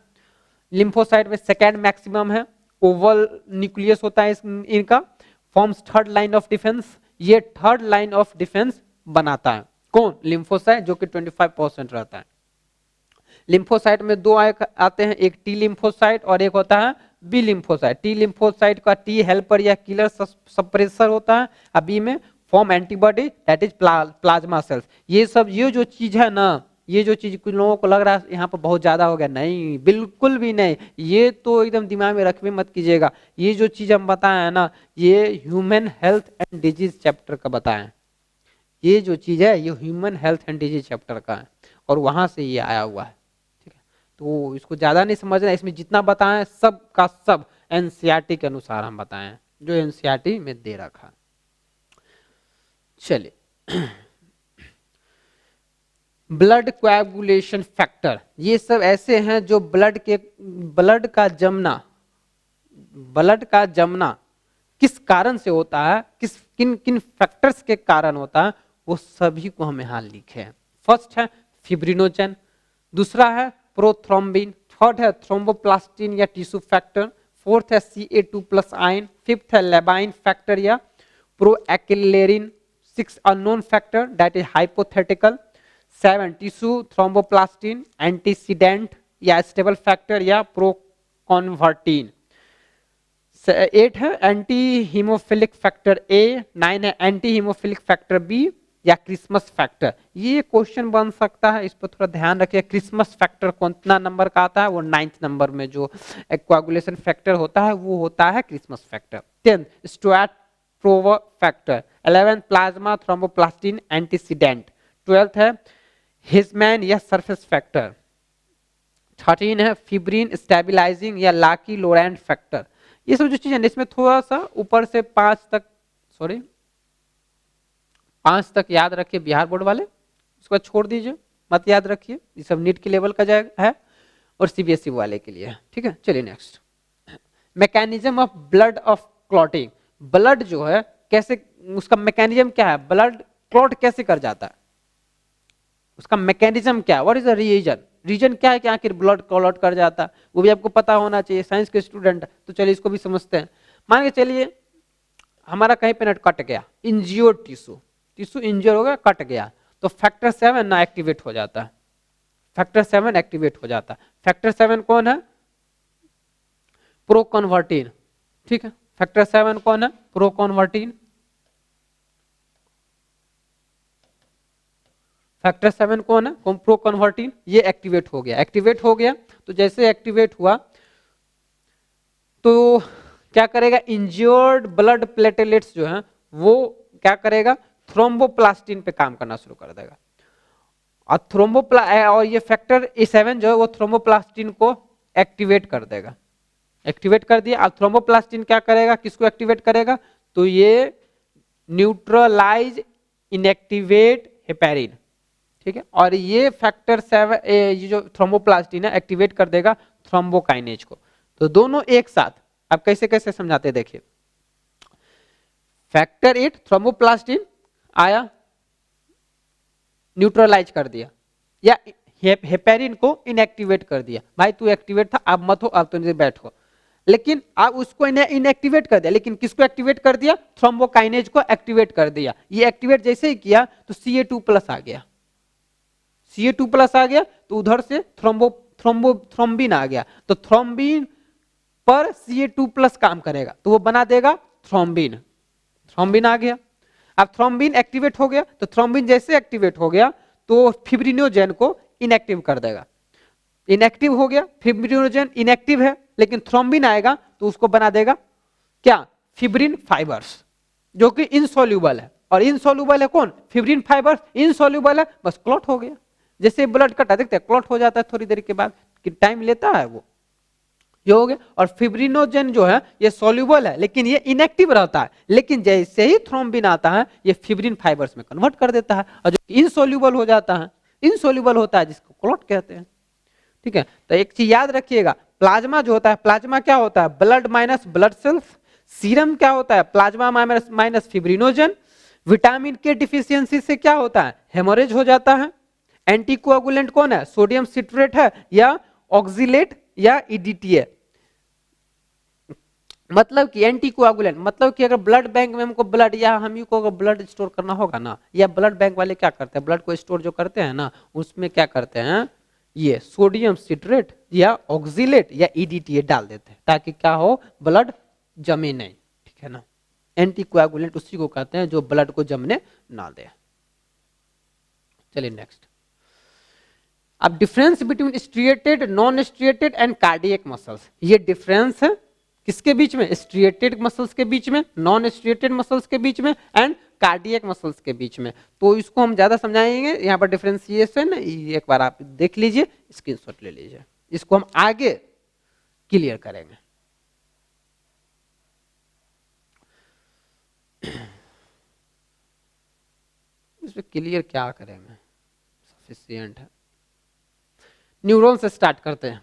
लिम्फोसाइट में सेकेंड मैक्सिमम है। ओवल न्यूक्लियस होता है इनका। Forms third line of defence, ये थर्ड लाइन ऑफ डिफेंस बनाता है। कौन, लिम्फोसाइट, जो कि 25% रहता है। लिम्फोसाइट में 2 आते हैं, एक टी लिम्फोसाइट और एक होता है बी लिम्फोसाइट। टी लिम्फोसाइट का टी हेल्पर या किलर सप्रेसर होता है, और बी में form antibody that is plasma cells. ये सब, ये जो चीज है ना, ये जो चीज कुछ लोगों को लग रहा है यहाँ पर बहुत ज्यादा हो गया, नहीं बिल्कुल भी नहीं। ये तो एकदम दिमाग में रखबे मत कीजिएगा। ये जो चीज हम बताए हैं ना, ये human health and disease chapter का बताएं। ये जो चीज है ये human health and disease chapter का है, और वहां से ये आया हुआ है, ठीक है। तो इसको ज्यादा नहीं समझना, इसमें जितना बताएं सब का सब एनसीईआरटी के अनुसार हम बताएं, जो एनसीईआरटी में दे रखा है। चलिए, ब्लड कोएगुलेशन फैक्टर, ये सब ऐसे हैं जो ब्लड का जमना किस कारण से होता है, किन किन फैक्टर्स के कारण होता है, वो सभी को हम यहां लिखे हैं। फर्स्ट है फिब्रिनोजन, दूसरा है प्रोथ्रोम्बिन, थर्ड है थ्रोम्बोप्लास्टिन या टिश्यू फैक्टर, फोर्थ है Ca2+ आयन, फिफ्थ है लेबाइन फैक्टर या प्रोएक्लेरिन, 6 unknown factor that is hypothetical, 7 tissue thromboplastin, antecedent या स्टेबल फैक्टर या प्रोकॉन्वर्टिन, 8 है एंटी हीमोफिलिक फैक्टर ए, 9 है एंटी हीमोफिलिक फैक्टर बी या क्रिसमस फैक्टर। ये क्वेश्चन बन सकता है, इस पर थोड़ा ध्यान रखिए। क्रिसमस फैक्टर कितना नंबर का आता है, वो 9th नंबर में जो कोएगुलेशन फैक्टर होता है वो होता है Christmas factor. 10th Stuart Prower factor, 11th plasma thromboplastin antecedent, 12th है हिजमैन या सरफेस फैक्टर, 13 है फिब्रिन स्टेबलाइजिंग या लाकी लोरेंट फैक्टर। ये सब जो चीज है इसमें थोड़ा सा ऊपर से 5 तक याद रखिए बिहार बोर्ड वाले, उसको छोड़ दीजिए, मत याद रखिए। ये सब नीट के लेवल का जाएगा है और सीबीएसई वाले के लिए, ठीक है। चलिए next, mechanism of blood of clotting. Blood जो है कैसे, उसका मैकेनिज्म क्या है, ब्लड क्लॉट कैसे कर जाता है, उसका मैकेनिज्म क्या है, व्हाट इज द रीजन क्या है कि आखिर ब्लड क्लॉट कर जाता है, वो भी आपको पता होना चाहिए, साइंस के स्टूडेंट। तो चलिए इसको भी समझते हैं। मान के चलिए हमारा कहीं पे नट कट गया, इंजियोर्ड टिश्यू इंजर हो गया, कट गया, तो फैक्टर 7 ना एक्टिवेट हो जाता है, फैक्टर 7 एक्टिवेट हो जाता है। फैक्टर 7 कौन है, प्रोकॉन्वर्टिन, ठीक है। फैक्टर 7 कौन है, प्रोकॉन्वर्टिन। फैक्टर 7 कौन है, प्रोकॉन्वर्टिन। ये एक्टिवेट हो गया। तो जैसे एक्टिवेट हुआ तो क्या करेगा, इंज्योर्ड ब्लड प्लेटलेट्स जो है वो क्या करेगा, थ्रोम्बोप्लास्टिन पे काम करना शुरू कर देगा। और ये फैक्टर 7 जो है वो थ्रोम्बोप्लास्टिन को एक्टिवेट कर देगा, एक्टिवेट कर दिया। और थ्रोम्बोप्लास्टिन क्या करेगा, किसको एक्टिवेट करेगा, तो ये न्यूट्रलाइज इनएक्टिवेट हेपेरिन, ठीक है। और ये फैक्टर 7 ये जो थ्रोम्बोप्लास्टिन है एक्टिवेट कर देगा थ्रोम्बोकाइनेज को। तो दोनों एक साथ अब कैसे कैसे समझाते देखिए। फैक्टर 8 थ्रोम्बोप्लास्टिन आया, न्यूट्रलाइज कर दिया, या हेपेरिन को इनएक्टिवेट कर दिया। भाई तू एक्टिवेट था, अब मत हो, अब तुम बैठो। लेकिन आप उसको इनएक्टिवेट कर दिया, लेकिन किसको एक्टिवेट कर दिया? थ्रोम्बोकाइनेज को एक्टिवेट कर दिया। ये एक्टिवेट जैसे ही किया तो Ca2+ आ गया, Ca2+ आ गया, तो उधर से थ्रोम्बिन आ गया, तो थ्रोम्बिन पर Ca2+ काम करेगा, तो वो बना देगा थ्रोम्बिन। थ्रोम्बिन आ गया। अब थ्रोम्बिन एक्टिवेट हो गया, तो थ्रोम्बिन जैसे एक्टिवेट हो गया तो फिब्रिनोजेन को इनएक्टिव कर देगा। इनएक्टिव हो गया, फिब्रिनोजेन इनएक्टिव है, लेकिन थ्रोम्बिन आएगा तो उसको बना देगा क्या? फिब्रिन फाइबर्स, जो कि इनसोल्यूबल है। और इनसोल्यूबल है कौन? फिब्रिन फाइबर्स इनसोल्यूबल है, बस क्लॉट हो गया। जैसे ब्लड कटा देखते हैं क्लॉट हो जाता है थोड़ी देर के बाद, कि टाइम लेता है वो, ये हो गया। और फिब्रिनोजेन जो है ये सोल्यूबल है, लेकिन ये इनएक्टिव रहता है, लेकिन जैसे ही थ्रोम्बिन आता है ये फिब्रिन फाइबर्स में कन्वर्ट कर देता है, और जो इनसोल्यूबल हो जाता है, इनसोल्यूबल होता है, जिसको क्लॉट कहते हैं। ठीक है, तो एक चीज याद रखिएगा, प्लाज्मा जो होता है, प्लाज्मा क्या होता है? Blood minus blood cells. Serum क्या होता है? Plasma minus fibrinogen. विटामिन के डिफिशियंसी से क्या होता है? हेमोरेज हो जाता है। एंटीकोअगुलेंट कौन है? सोडियम सिट्रेट है, या ऑक्जिलेट, या ईडीटीए। मतलब कि एंटीकोअगुलेंट, मतलब कि अगर ब्लड बैंक में हमको ब्लड, या हम ही को अगर ब्लड स्टोर करना होगा ना, या ब्लड बैंक वाले क्या करते हैं, ब्लड को स्टोर जो करते हैं ना, उसमें क्या करते हैं, ये सोडियम सिट्रेट या ऑक्जिलेट या ईडीटीए डाल देते हैं, ताकि क्या हो? ब्लड जमे नहीं। ठीक है ना, एंटीकोअगुलेंट उसी को कहते हैं जो ब्लड को जमने ना दे। चलिए नेक्स्ट। अब difference between striated, non striated and cardiac muscles, ये डिफरेंस है किसके बीच में? स्ट्रिएटेड मसल्स के बीच में, नॉन स्ट्रिएटेड मसल्स के बीच में, एंड कार्डियक मसल्स के बीच में। तो इसको हम ज्यादा समझाएंगे, यहाँ पर डिफरेंशिएशन एक बार आप देख लीजिए, स्क्रीनशॉट ले लीजिए, इसको हम आगे क्लियर करेंगे। इसमें क्लियर क्या करेंगे, सफिशिएंट है। न्यूरॉन से स्टार्ट करते हैं।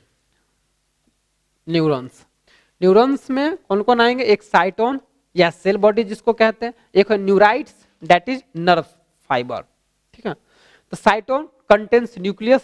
न्यूरॉन्स, न्यूरॉन्स में कौन कौन आएंगे? एक साइटोन या सेल बॉडी जिसको कहते हैं, एक है neurites that is nerve fibre. ठीक है, तो साइटोन कंटेन्स न्यूक्लियस,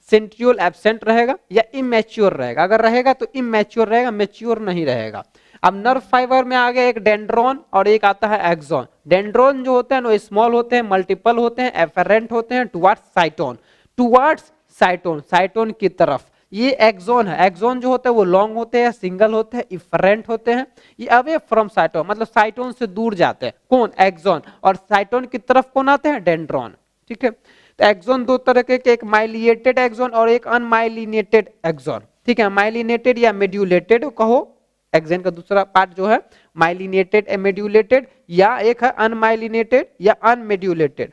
सेंट्रियोल एब्सेंट रहेगा या इमेच्योर रहेगा, अगर रहेगा तो इमेच्योर रहेगा, मैच्योर नहीं रहेगा। अब नर्व फाइबर में आ गया एक डेंड्रॉन और एक आता है एक्सॉन। डेंड्रॉन जो होते हैं वो स्मॉल होते हैं, मल्टीपल होते हैं, एफेरेंट होते हैं टुवर्ड्स साइटोन, टुवर्ड्स साइटोन, साइटोन की तरफ। ये एक्सोन है, एक्सोन जो होते हैं वो लॉन्ग होते हैं, सिंगल होते हैं, इफरेंट होते हैं। ये अवे फ्रॉम साइटोन, मतलब साइटोन से दूर जाते हैं, कौन? एक्सोन। और साइटोन की तरफ कौन आते हैं? डेंड्रॉन। ठीक है, तो एक्सोन दो तरह के, एक माइलिनेटेड एक्सोन और एक अनमाइलिनेटेड एक्सोन। ठीक है, माइलिनेटेड या मेड्यूलेटेड कहो, एक्सोन का दूसरा पार्ट जो है माइलिनेटेड मेड्यूलेटेड, या एक है अनमाइलिनेटेड या अनमेड्यूलेटेड।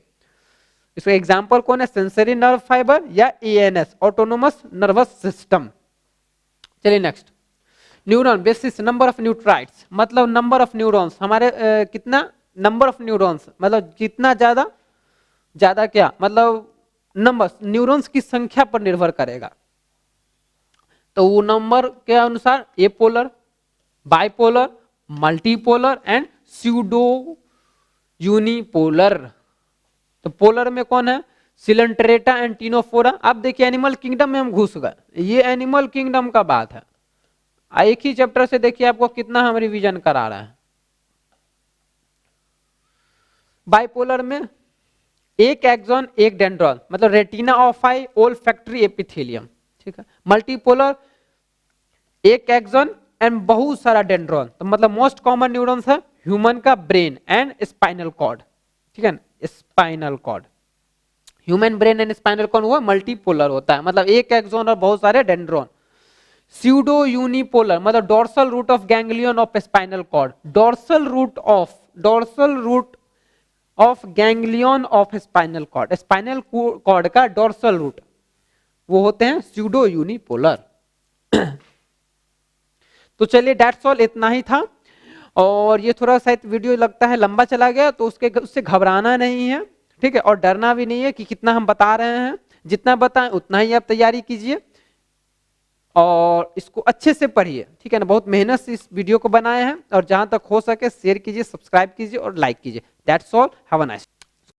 इसका एग्जांपल कौन है? सेंसरी नर्व फाइबर या एएनएस, ऑटोनोमस नर्वस सिस्टम। चलिए next. Neuron basis number of neurites, मतलब नंबर ऑफ न्यूरॉन्स हमारे कितना? नंबर ऑफ न्यूरॉन्स मतलब जितना ज्यादा, ज्यादा क्या मतलब? नंबर, न्यूरॉन्स की संख्या पर निर्भर करेगा। तो वो नंबर के अनुसार apolar, bipolar, multipolar and pseudo unipolar. तो पोलर में कौन है? Coelenterata and Ctenophora. अब देखिए एनिमल किंगडम में हम घुस गए, ये एनिमल किंगडम का बात है। एक ही चैप्टर से देखिए आपको कितना हम रिवीजन करा रहे हैं। बाइपोलर में एक एक्सॉन एक डेंड्रॉन, मतलब retina of I, olfactory epithelium. ठीक है, मल्टीपोलर एक एक्सॉन एंड बहुत सारा डेंड्रॉन, तो मतलब मोस्ट कॉमन न्यूरॉन्स है ह्यूमन का ब्रेन एंड स्पाइनल कॉर्ड। ठीक है, spinal cord, human brain and spinal cord वो मल्टीपोलर होता है, मतलब एक एक्सोन और बहुत सारे डेंड्रॉन। स्यूडो यूनिपोलर मतलब dorsal root of ganglion of spinal cord, dorsal root of ganglion of spinal cord, spinal cord का डोर्सल रूट, वो होते हैं स्यूडो यूनिपोलर। तो चलिए दैट्स ऑल, इतना ही था। और ये थोड़ा सा वीडियो लगता है लंबा चला गया, तो उससे घबराना नहीं है। ठीक है, और डरना भी नहीं है कि कितना हम बता रहे हैं, जितना बताएं उतना ही आप तैयारी कीजिए और इसको अच्छे से पढ़िए, ठीक है ना। बहुत मेहनत से इस वीडियो को बनाए हैं और जहां तक हो सके शेयर कीजिए, सब्सक्राइब कीजिए और लाइक कीजिए। That's all, have a nice.